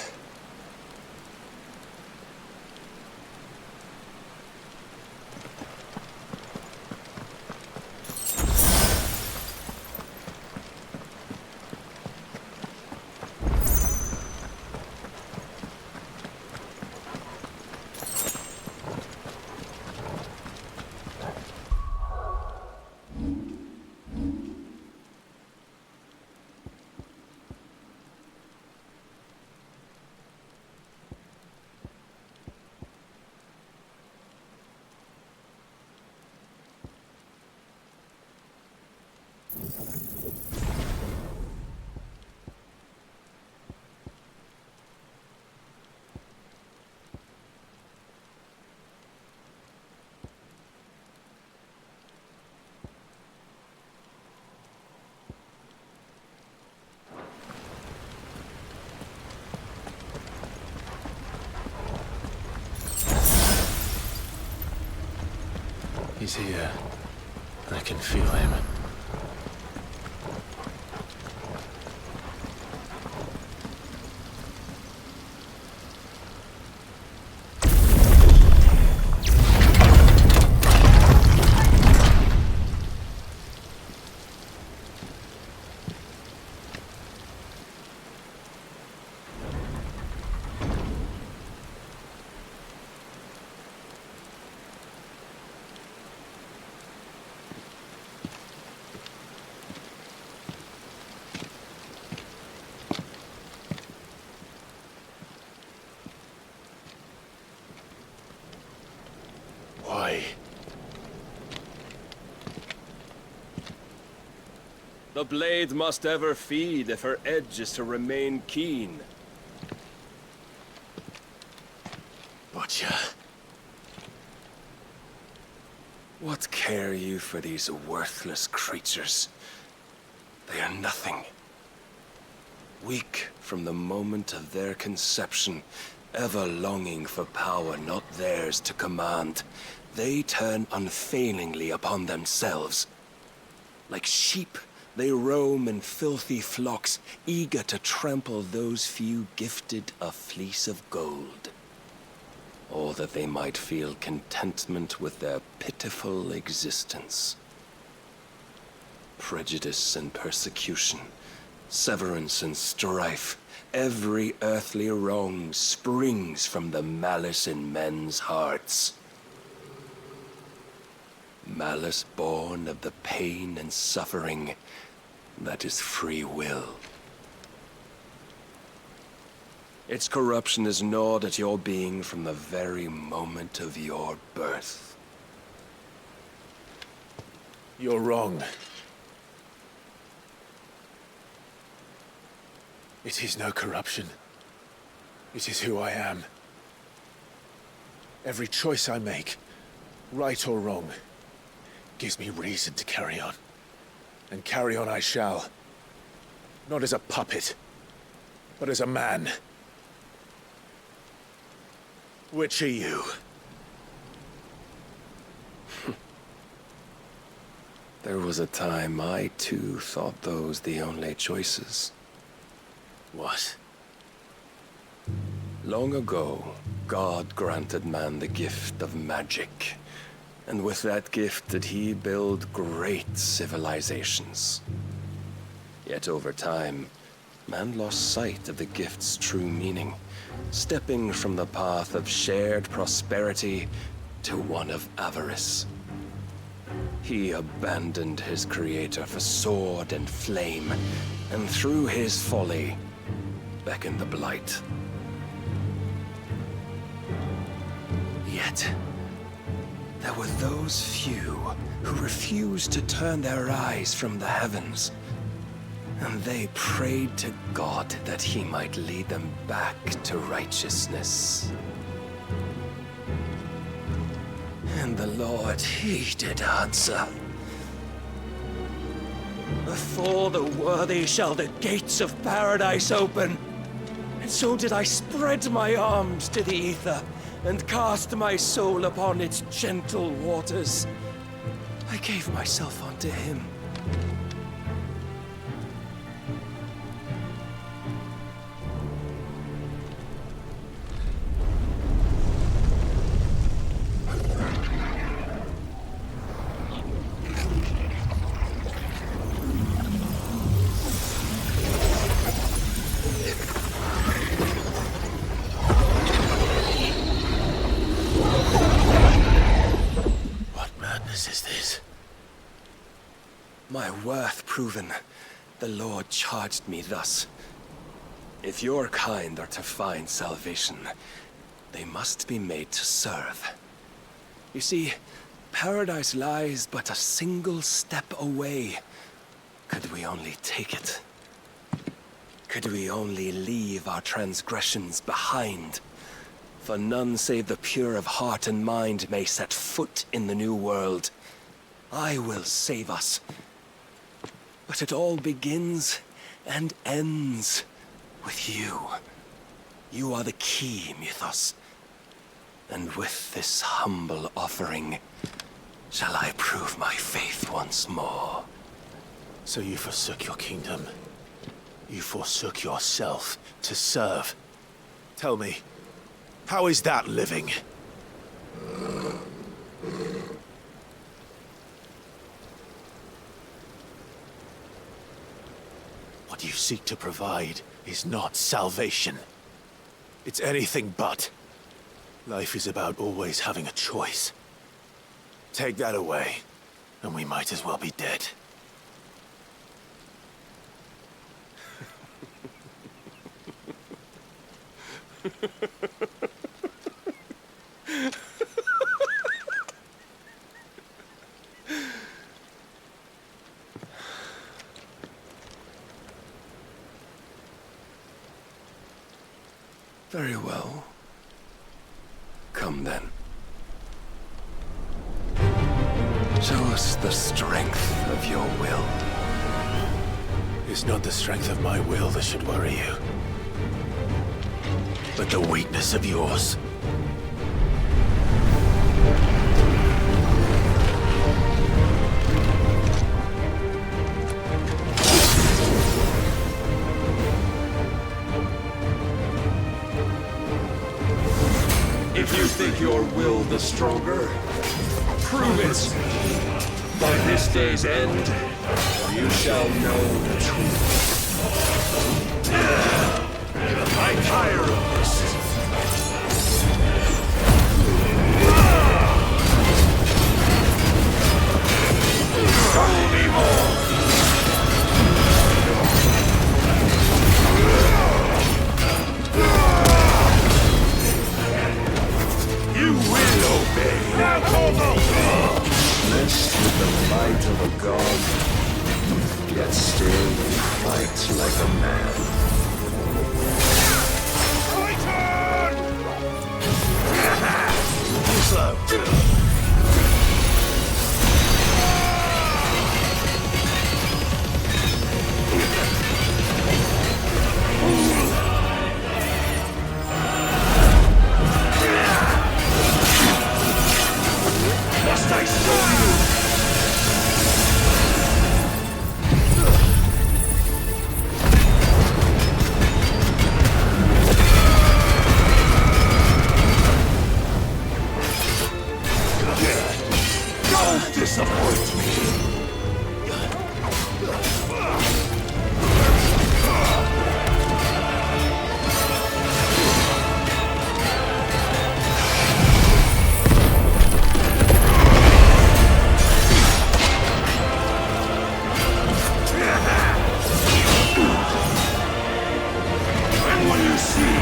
[SPEAKER 3] He's here. I can feel him. Why?
[SPEAKER 13] The blade must ever feed if her edge is to remain keen.
[SPEAKER 3] Butcher.
[SPEAKER 13] What care you for these worthless creatures? They are nothing. Weak from the moment of their conception, ever longing for power not theirs to command, they turn unfailingly upon themselves. Like sheep, they roam in filthy flocks, eager to trample those few gifted a fleece of gold. Or that they might feel contentment with their pitiful existence. Prejudice and persecution, severance and strife, every earthly wrong springs from the malice in men's hearts. Malice born of the pain and suffering that is free will. Its corruption is gnawed at your being from the very moment of your birth.
[SPEAKER 3] You're wrong. It is no corruption. It is who I am. Every choice I make, right or wrong, gives me reason to carry on. And carry on I shall. Not as a puppet, but as a man. Which are you?
[SPEAKER 13] There was a time I too thought those the only choices.
[SPEAKER 3] What?
[SPEAKER 13] Long ago, God granted man the gift of magic. And with that gift did he build great civilizations. Yet over time, man lost sight of the gift's true meaning, stepping from the path of shared prosperity to one of avarice. He abandoned his creator for sword and flame, and through his folly, beckoned the blight. Yet, there were those few who refused to turn their eyes from the heavens, and they prayed to God that he might lead them back to righteousness. And the Lord, he did answer. Before the worthy shall the gates of paradise open. And so did I spread my arms to the ether, and cast my soul upon its gentle waters. I gave myself unto him. My worth proven, the Lord charged me thus. If your kind are to find salvation, they must be made to serve. You see, paradise lies but a single step away. Could we only take it? Could we only leave our transgressions behind? For none save the pure of heart and mind may set foot in the new world. I will save us. But it all begins and ends with you. You are the key, Mythos. And with this humble offering, shall I prove my faith once more.
[SPEAKER 3] So you forsook your kingdom. You forsook yourself to serve. Tell me, how is that living? What you seek to provide is not salvation. It's anything but. Life is about always having a choice. Take that away, and we might as well be dead.
[SPEAKER 13] Very well. Come then. Show us the strength of your will.
[SPEAKER 3] It's not the strength of my will that should worry you, but the weakness of yours.
[SPEAKER 13] If you think your will the stronger, prove it. By this day's end, you shall know the truth. I tire of this. Show me more. You will obey. Blessed with the might of a god, yet still you fight like a man. Slow. Must I show you? Don't disappoint me. When will you see?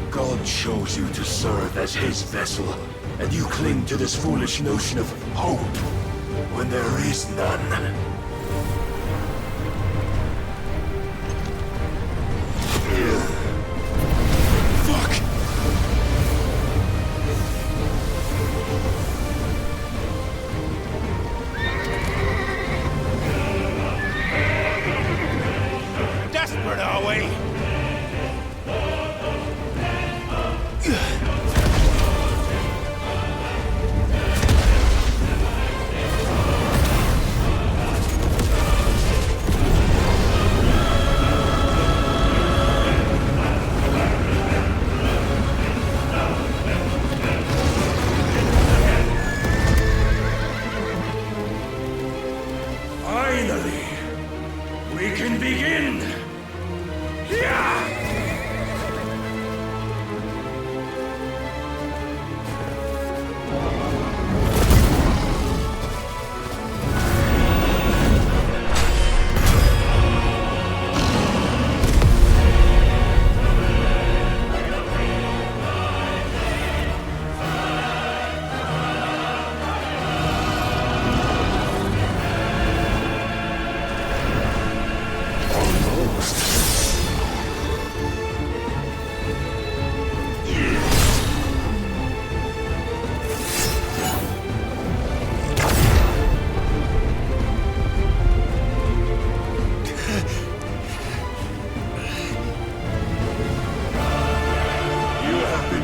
[SPEAKER 13] God chose you to serve as his vessel, and you cling to this foolish notion of hope when there is none. Fuck!
[SPEAKER 12] Desperate, are we?
[SPEAKER 13] Finally, we can begin! Yeah!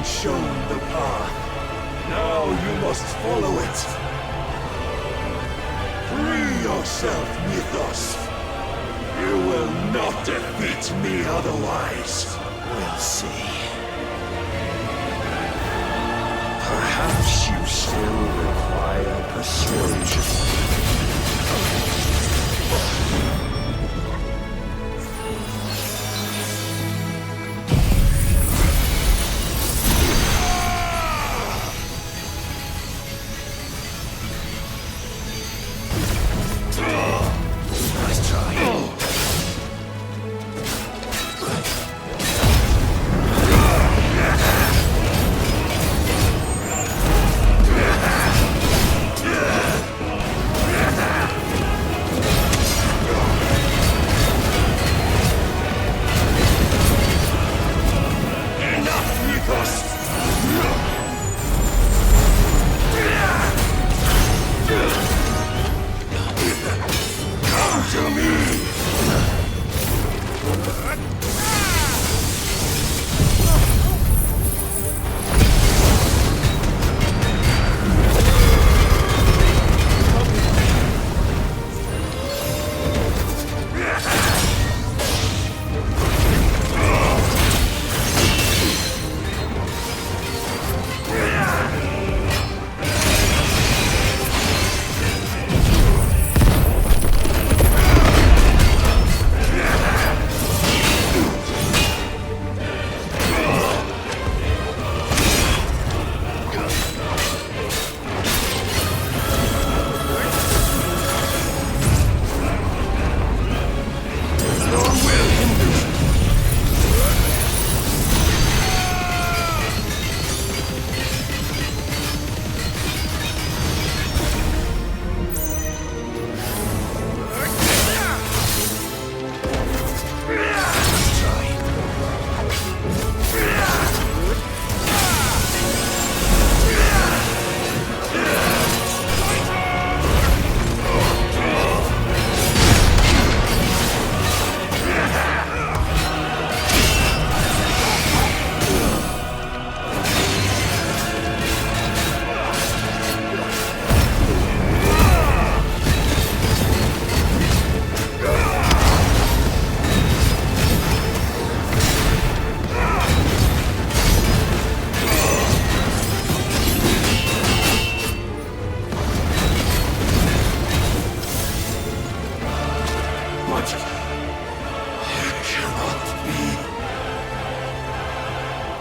[SPEAKER 13] Shown the path. Now you must follow it.
[SPEAKER 14] Free yourself, Mythos. You will not defeat me otherwise.
[SPEAKER 13] We'll see. Perhaps you still require persuasion.
[SPEAKER 14] Nice try.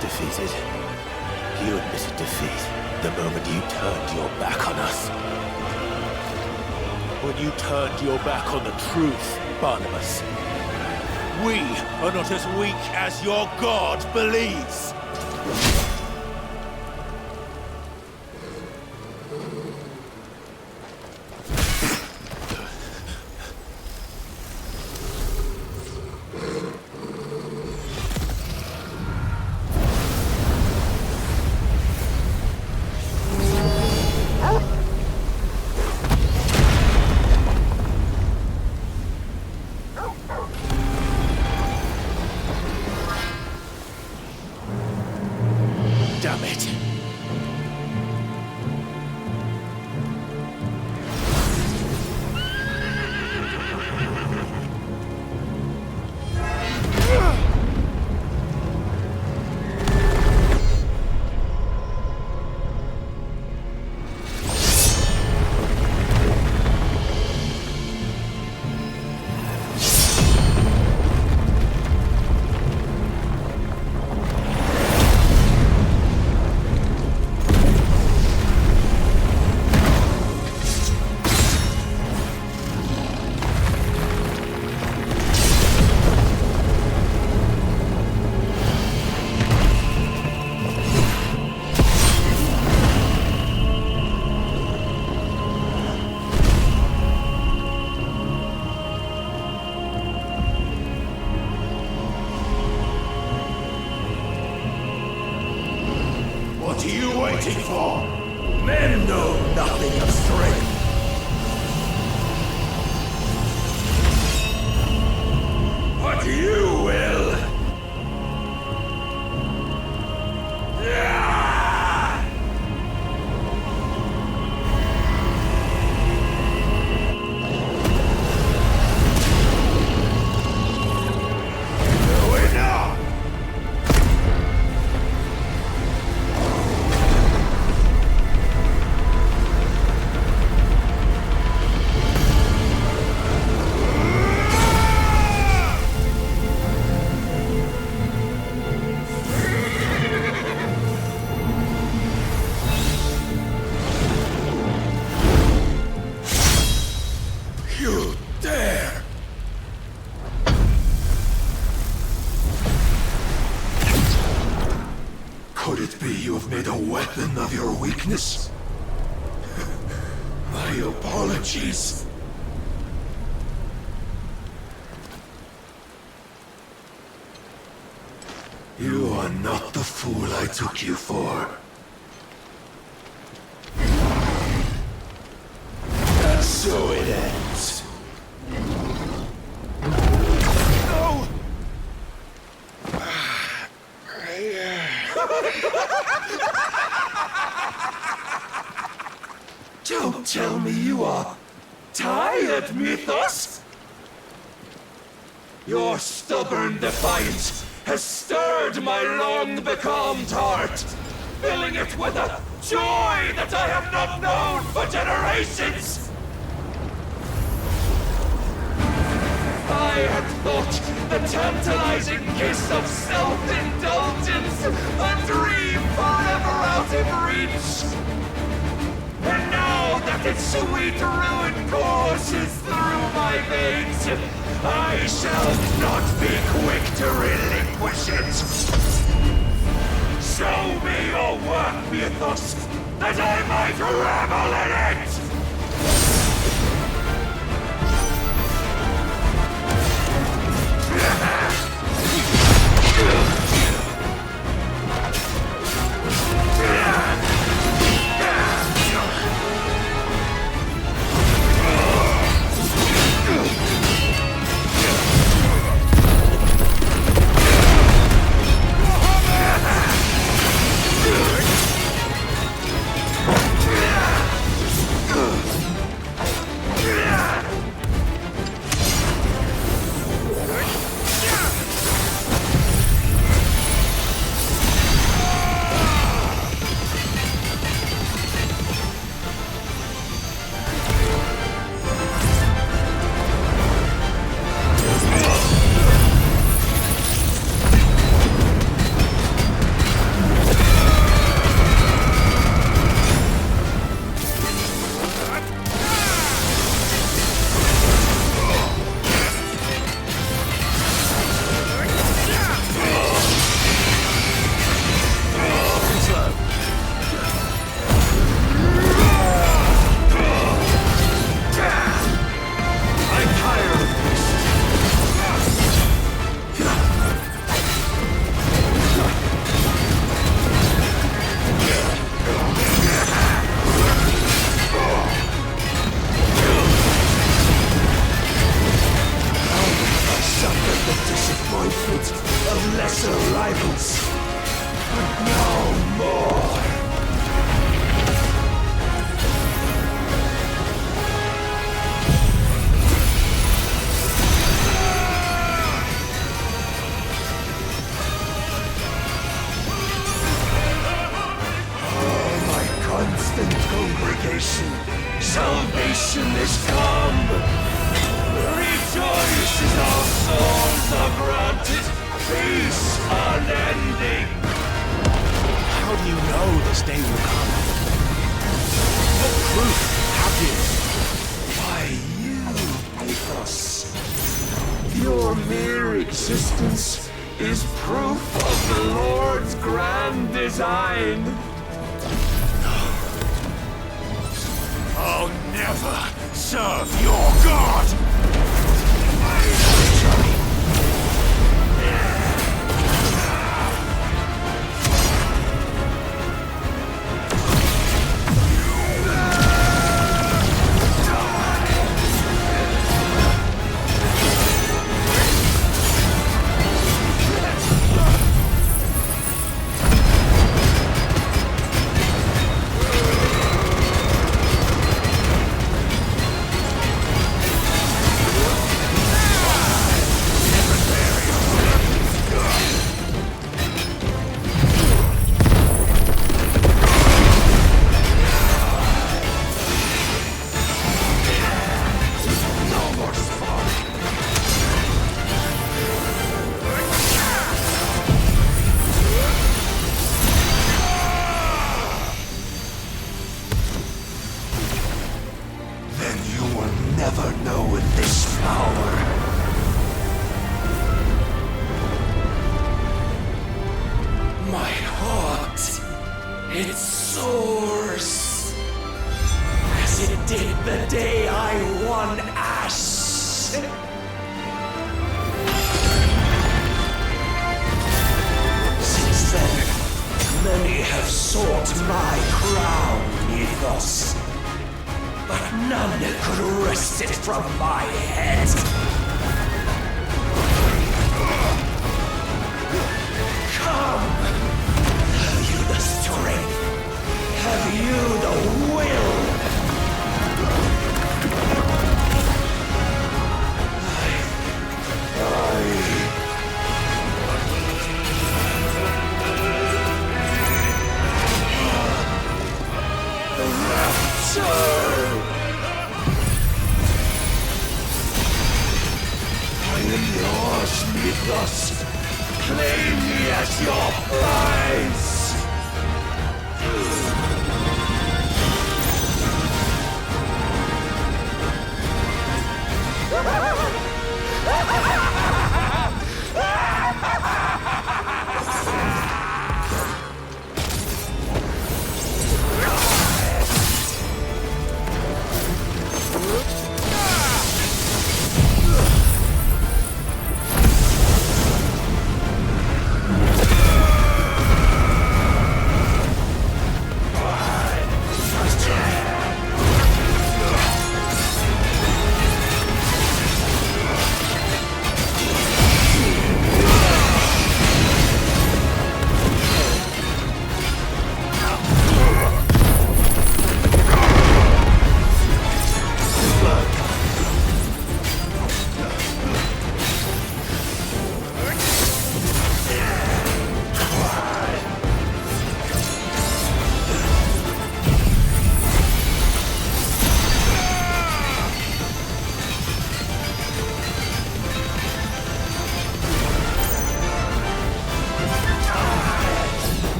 [SPEAKER 3] Defeated. You admitted defeat the moment you turned your back on us. When you turned your back on the truth, Barnabas. We are not as weak as your god believes. Damn it.
[SPEAKER 14] What are you waiting for? Men know nothing of strength. But you will. have made a weapon of your weakness. My apologies. You are not the fool I took you for. And so it ends. No! Don't tell me you are tired, Mythos! Your stubborn defiance has stirred my long-becalmed heart, filling it with a joy that I have not known for generations! I had thought the tantalizing kiss of self-indulgence a dream forever out of reach. And now that its sweet ruin courses through my veins, I shall not be quick to relinquish it. Show me your work, Mythos, that I might revel in it! Salvation is come! Rejoice as our souls are granted peace unending!
[SPEAKER 10] How do you know this day will come? What proof have you?
[SPEAKER 14] Why, you, Mythos. Your mere existence is proof of the Lord's grand design. I'll never serve your god! It soars, as it did the day I won Ash. Since then, many have sought my crown, Ethos, but none could wrest it from my head. Come! Have you the strength? Have you the will? The rapture! I am yours, Mythos. Claim me as your prize!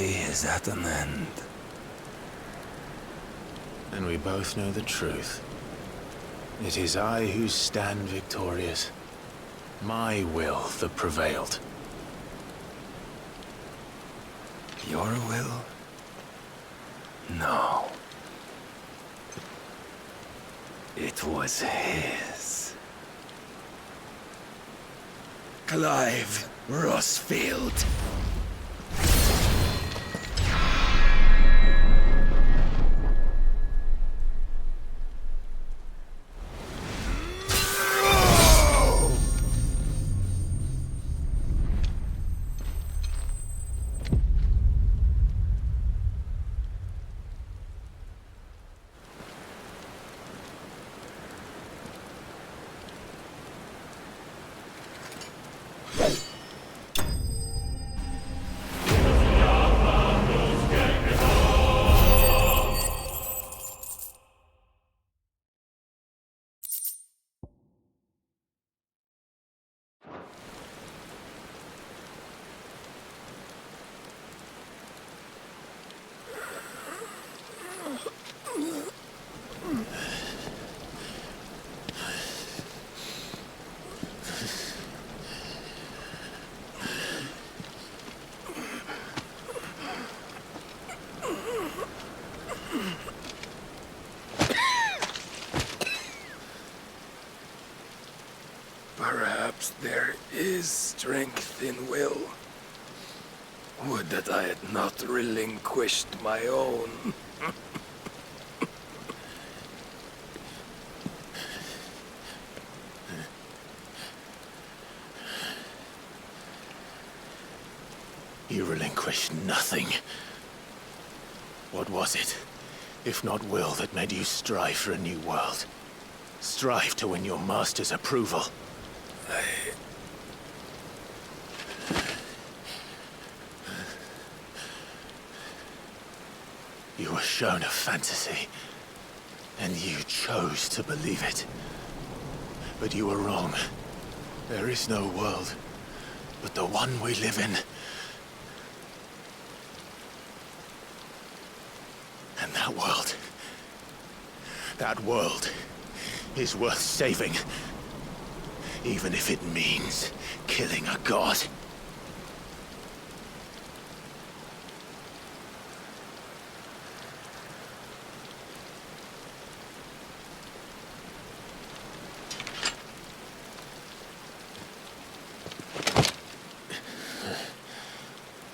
[SPEAKER 13] Is at an end.
[SPEAKER 3] And we both know the truth. It is I who stand victorious. My will that prevailed.
[SPEAKER 13] Your will? No. It was his. Clive Rossfield. strength in will. Would that I had not relinquished my own.
[SPEAKER 3] You relinquished nothing. What was it, if not will, that made you strive for a new world? Strive to win your master's approval? You were shown a fantasy, and you chose to believe it. But you were wrong. There is no world, but the one we live in. And that world is worth saving, even if it means killing a god.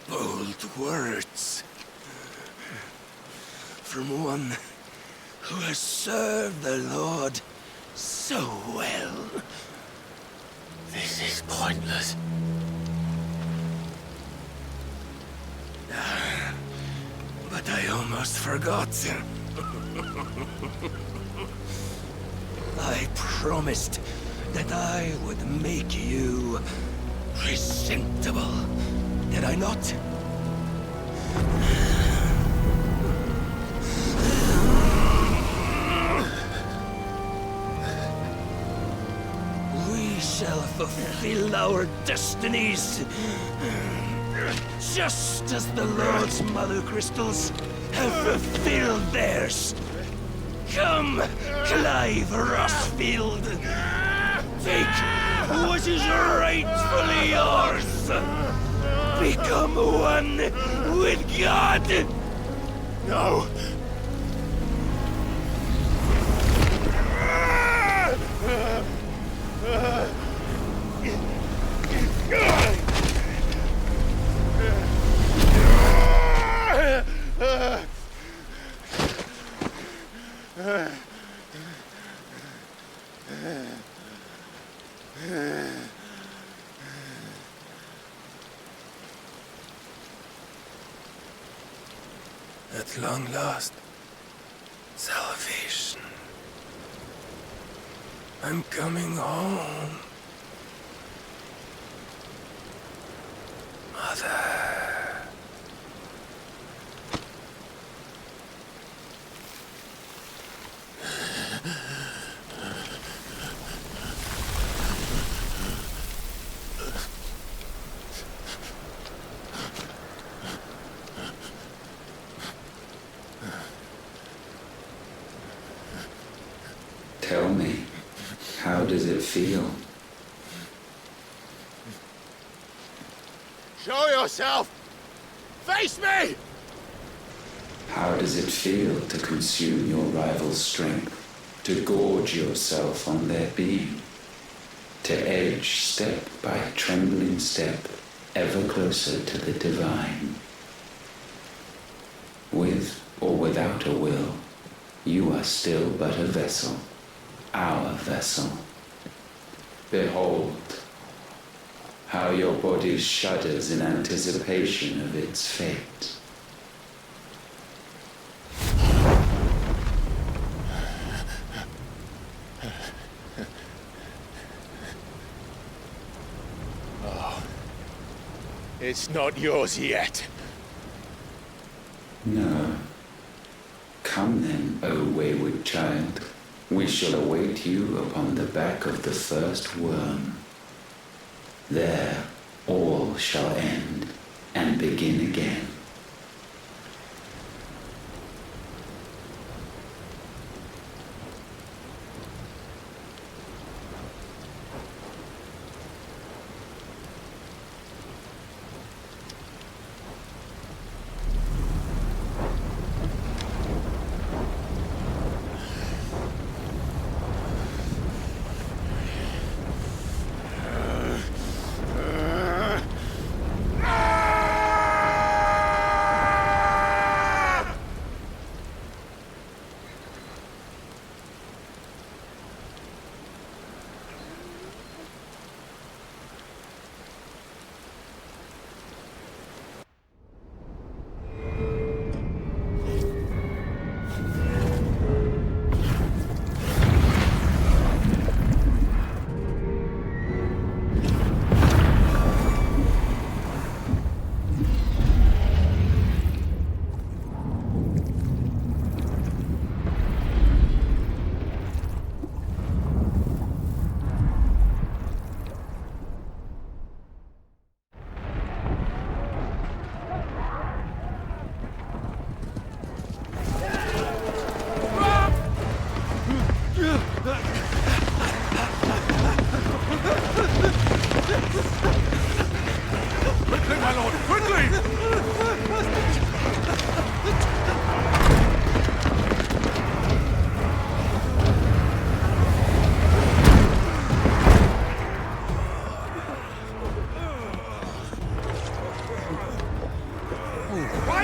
[SPEAKER 13] Bold words. From one who has served the Lord so well.
[SPEAKER 3] This is pointless.
[SPEAKER 13] But I almost forgot. I promised that I would make you presentable. Did I not? We shall fulfill our destinies, just as the Lord's Mother Crystals have fulfilled theirs. Come, Clive Rossfield. Take what is rightfully yours. Become one with God.
[SPEAKER 3] No.
[SPEAKER 13] At long last, salvation. I'm coming home. Mother.
[SPEAKER 15] Tell me, how does it feel?
[SPEAKER 3] Show yourself! Face me!
[SPEAKER 15] How does it feel to consume your rival's strength, to gorge yourself on their being, to edge step by trembling step ever closer to the divine? With or without a will, you are still but a vessel, our vessel. Behold, how your body shudders in anticipation of its fate.
[SPEAKER 3] Oh, it's not yours yet.
[SPEAKER 15] No. Come then, O wayward child. We shall await you upon the back of the first worm. There all shall end and begin again.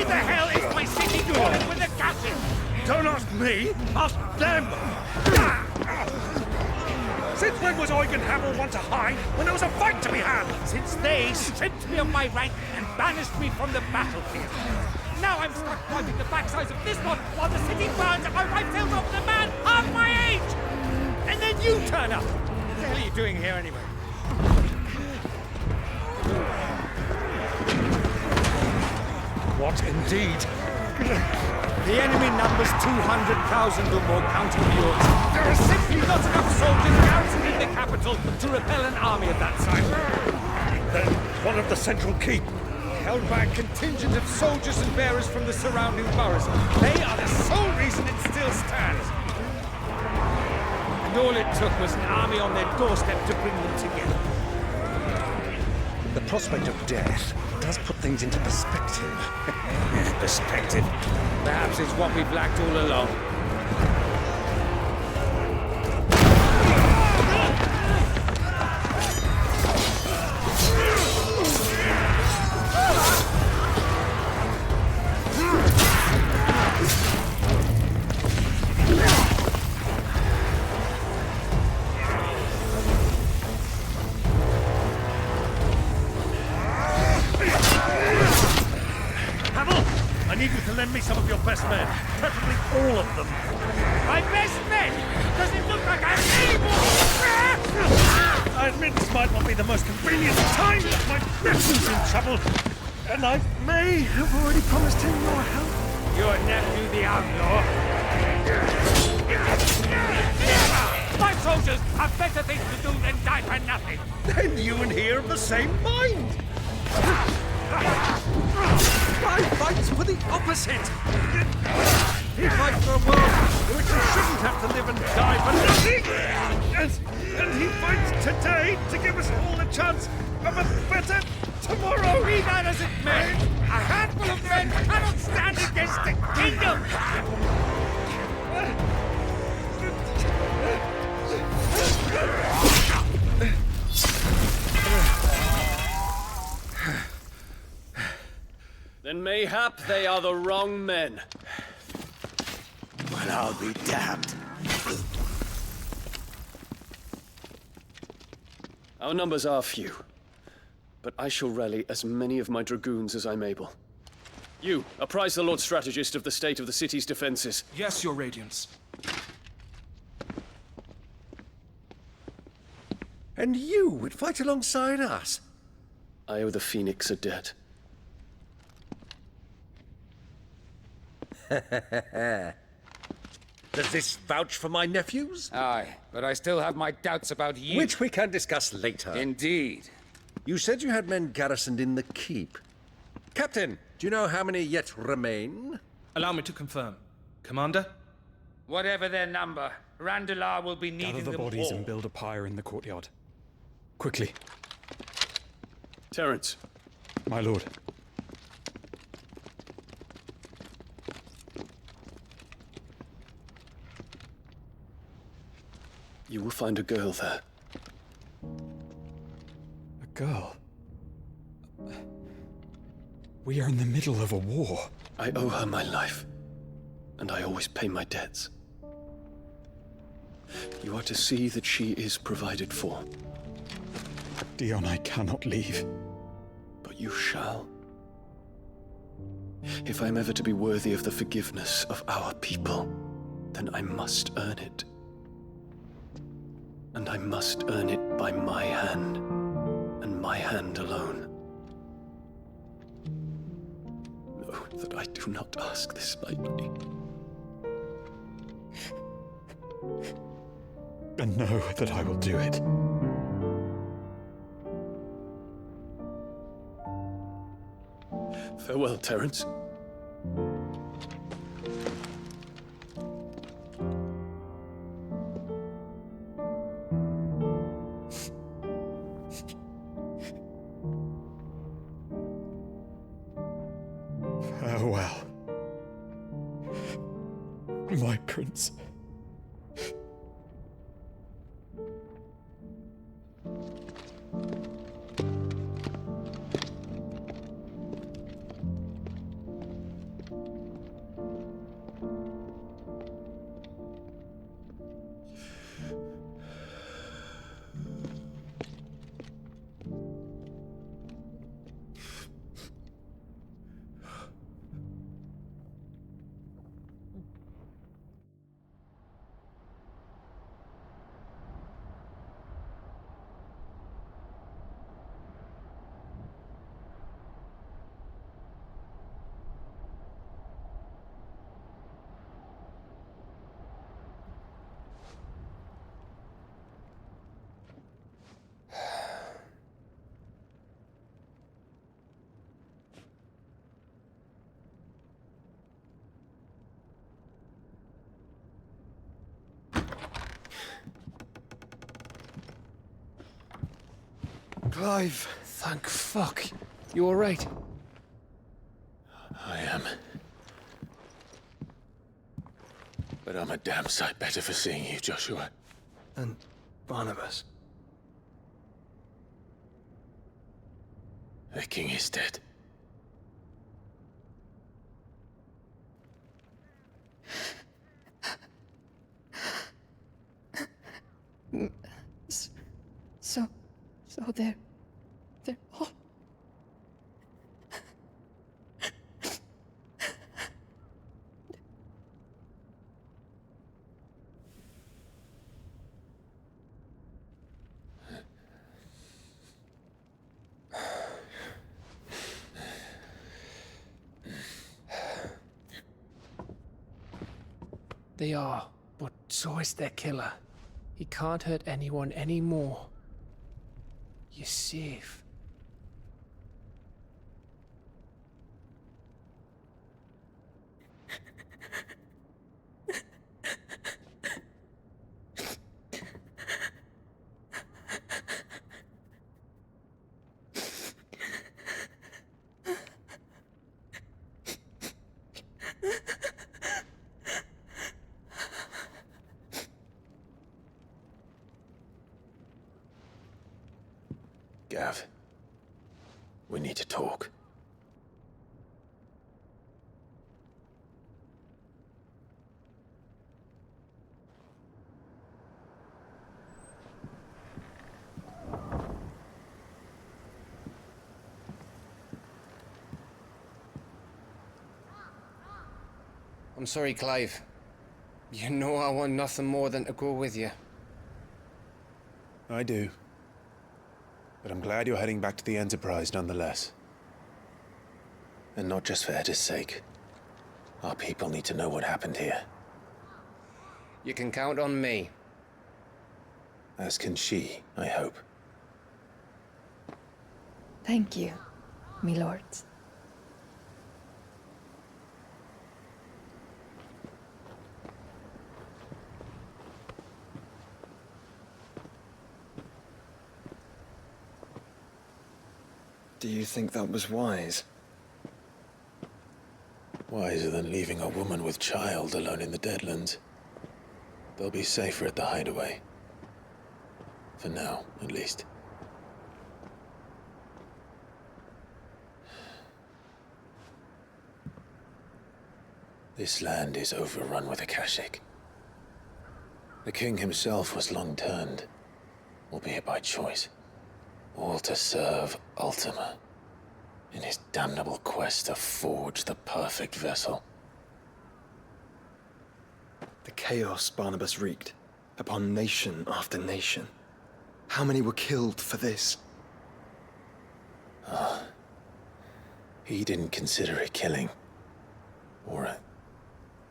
[SPEAKER 14] Why the hell is my city crawling with the gases?
[SPEAKER 16] Don't ask me, ask them! Since when was Eugen Hamel one to hide when there was a fight to be had?
[SPEAKER 14] Since they stripped me of my rank and banished me from the battlefield. Now I'm stuck wiping the backsides of this one while the city burns and my wife kills off the man half my age! And then you turn up! What the hell are you doing here anyway?
[SPEAKER 16] What indeed?
[SPEAKER 14] The enemy numbers 200,000 or more, counting yours. There are simply not enough soldiers garrisoned in the capital to repel an army of that size.
[SPEAKER 16] Then one of the central keep,
[SPEAKER 14] Held by a contingent of soldiers and bearers from the surrounding boroughs. They are the sole reason it still stands. And all it took was an army on their doorstep to bring them together.
[SPEAKER 16] the prospect of death does put things into perspective.
[SPEAKER 14] Perspective. Perhaps it's what we've lacked all along.
[SPEAKER 16] Lend me some of your best men, preferably all of them.
[SPEAKER 14] My best men? Does it look like I'm able?
[SPEAKER 16] I admit this might not be the most convenient time, but my nephew's in trouble, and I may have already promised him your help.
[SPEAKER 14] Your nephew, the outlaw? My soldiers have better things to do than die for nothing.
[SPEAKER 16] Then you and he are of the same mind.
[SPEAKER 14] I fight for the opposite! He fights for a world in which you shouldn't have to live and die for nothing!
[SPEAKER 16] And he fights today to give us all a chance of a better tomorrow!
[SPEAKER 14] Be that as it may, a handful of men cannot stand against the kingdom!
[SPEAKER 17] Then mayhap they are the wrong men.
[SPEAKER 18] Well, I'll be damned.
[SPEAKER 17] Our numbers are few, but I shall rally as many of my dragoons as I'm able. You, apprise the Lord Strategist of the state of the city's defenses.
[SPEAKER 19] Yes, Your Radiance.
[SPEAKER 18] And you would fight alongside us?
[SPEAKER 17] I owe the Phoenix a debt.
[SPEAKER 18] Does this vouch for my nephews?
[SPEAKER 20] Aye, but I still have my doubts about you.
[SPEAKER 18] Which we can discuss later.
[SPEAKER 20] Indeed.
[SPEAKER 18] You said you had men garrisoned in the keep. Captain, do you know how many yet remain?
[SPEAKER 19] Allow me to confirm. Commander?
[SPEAKER 20] Whatever their number, Randalar will be needing
[SPEAKER 19] Gather the
[SPEAKER 20] them
[SPEAKER 19] bodies
[SPEAKER 20] all.
[SPEAKER 19] and build a pyre in the courtyard. Quickly.
[SPEAKER 17] Terence.
[SPEAKER 19] My lord.
[SPEAKER 17] You will find a girl there.
[SPEAKER 19] A girl? We are in the middle of a war.
[SPEAKER 17] I owe her my life, and I always pay my debts. You are to see that she is provided for.
[SPEAKER 19] Dion, I cannot leave.
[SPEAKER 17] But you shall. If I'm ever to be worthy of the forgiveness of our people, then I must earn it. And I must earn it by my hand, and my hand alone. Know that I do not ask this lightly.
[SPEAKER 19] And know that I will do it.
[SPEAKER 17] Farewell, Terence.
[SPEAKER 19] Farewell, my prince.
[SPEAKER 5] Clive.
[SPEAKER 10] Thank fuck. You alright?
[SPEAKER 3] I am. But I'm a damn sight better for seeing you, Joshua.
[SPEAKER 5] And Barnabas.
[SPEAKER 3] The king is dead.
[SPEAKER 21] So they're all...
[SPEAKER 10] They are, but so is their killer. He can't hurt anyone anymore. You're safe.
[SPEAKER 3] Gav, we need to talk.
[SPEAKER 10] I'm sorry, Clive. You know I want nothing more than to go with you.
[SPEAKER 3] I do. But I'm glad you're heading back to the Enterprise nonetheless. And not just for Edda's sake. Our people need to know what happened here.
[SPEAKER 10] You can count on me.
[SPEAKER 3] As can she, I hope.
[SPEAKER 21] Thank you, my lords.
[SPEAKER 5] Do you think that was wise?
[SPEAKER 3] Wiser than leaving a woman with child alone in the Deadlands. They'll be safer at the hideaway. For now, at least. This land is overrun with Akashic. The king himself was long turned, albeit by choice. All to serve Ultima, in his damnable quest to forge the perfect vessel.
[SPEAKER 5] The chaos Barnabas wreaked upon nation after nation. How many were killed for this?
[SPEAKER 3] He didn't consider it killing. Or a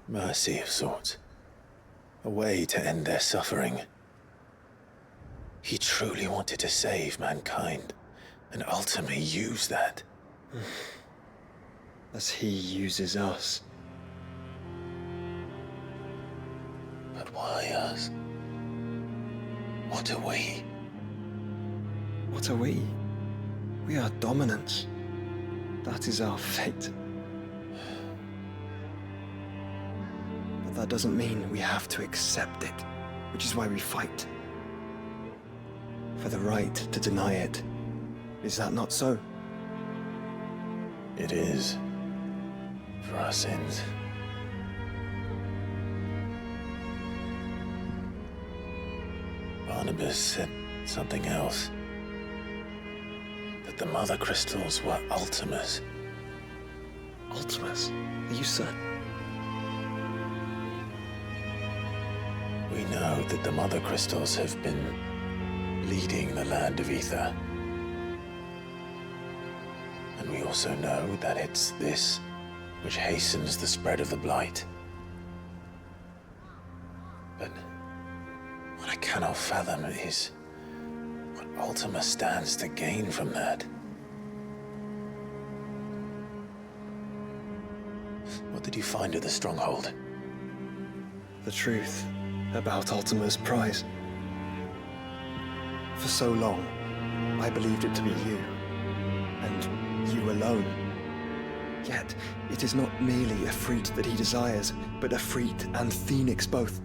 [SPEAKER 3] mercy of sorts. A way to end their suffering. He truly wanted to save mankind, and ultimately use that.
[SPEAKER 5] As he uses us.
[SPEAKER 3] But why us? What are we?
[SPEAKER 5] What are we? We are dominance. That is our fate. But that doesn't mean we have to accept it, which is why we fight. For the right to deny it. Is that not so?
[SPEAKER 3] It is. For our sins. Barnabas said something else. That the Mother Crystals were Ultimas.
[SPEAKER 5] Ultimas? Are you certain?
[SPEAKER 3] We know that the Mother Crystals have been leading the land of Ether. And we also know that it's this which hastens the spread of the Blight. But what I cannot fathom is what Ultima stands to gain from that. What did you find at the Stronghold?
[SPEAKER 5] The truth about Ultima's prize. For so long, I believed it to be you, and you alone. Yet, it is not merely a Efreet that he desires, but Efreet and Phoenix both.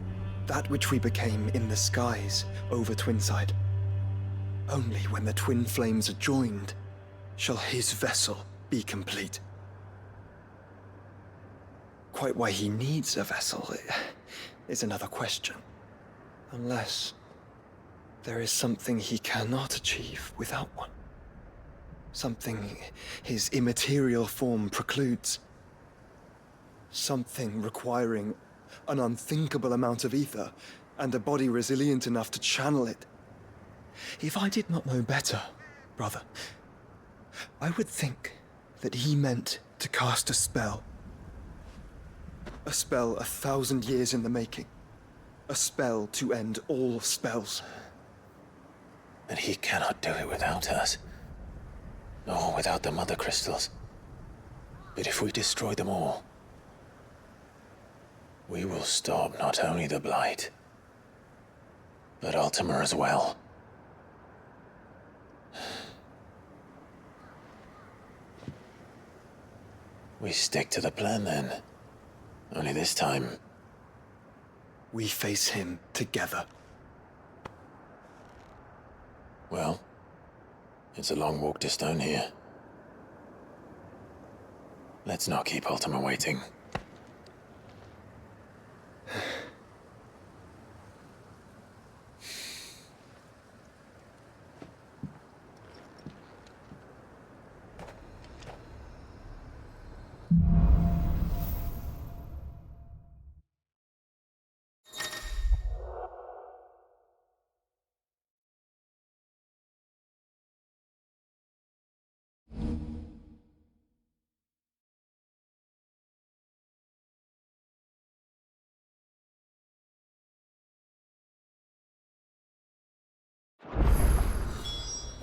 [SPEAKER 5] That which we became in the skies over Twinside. Only when the twin flames are joined shall his vessel be complete. Quite why he needs a vessel is another question. Unless there is something he cannot achieve without one. Something his immaterial form precludes. Something requiring an unthinkable amount of ether and a body resilient enough to channel it. If I did not know better, brother, I would think that he meant to cast a spell. A spell 1,000 years in the making. A spell to end all spells.
[SPEAKER 3] And he cannot do it without us. Or without the Mother Crystals. But if we destroy them all, we will stop not only the Blight, but Ultima as well. We stick to the plan then. Only this time,
[SPEAKER 5] we face him together.
[SPEAKER 3] Well, it's a long walk to Stone here. Let's not keep Ultima waiting.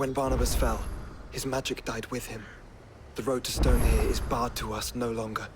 [SPEAKER 5] When Barnabas fell, his magic died with him. The road to Stone here is barred to us no longer.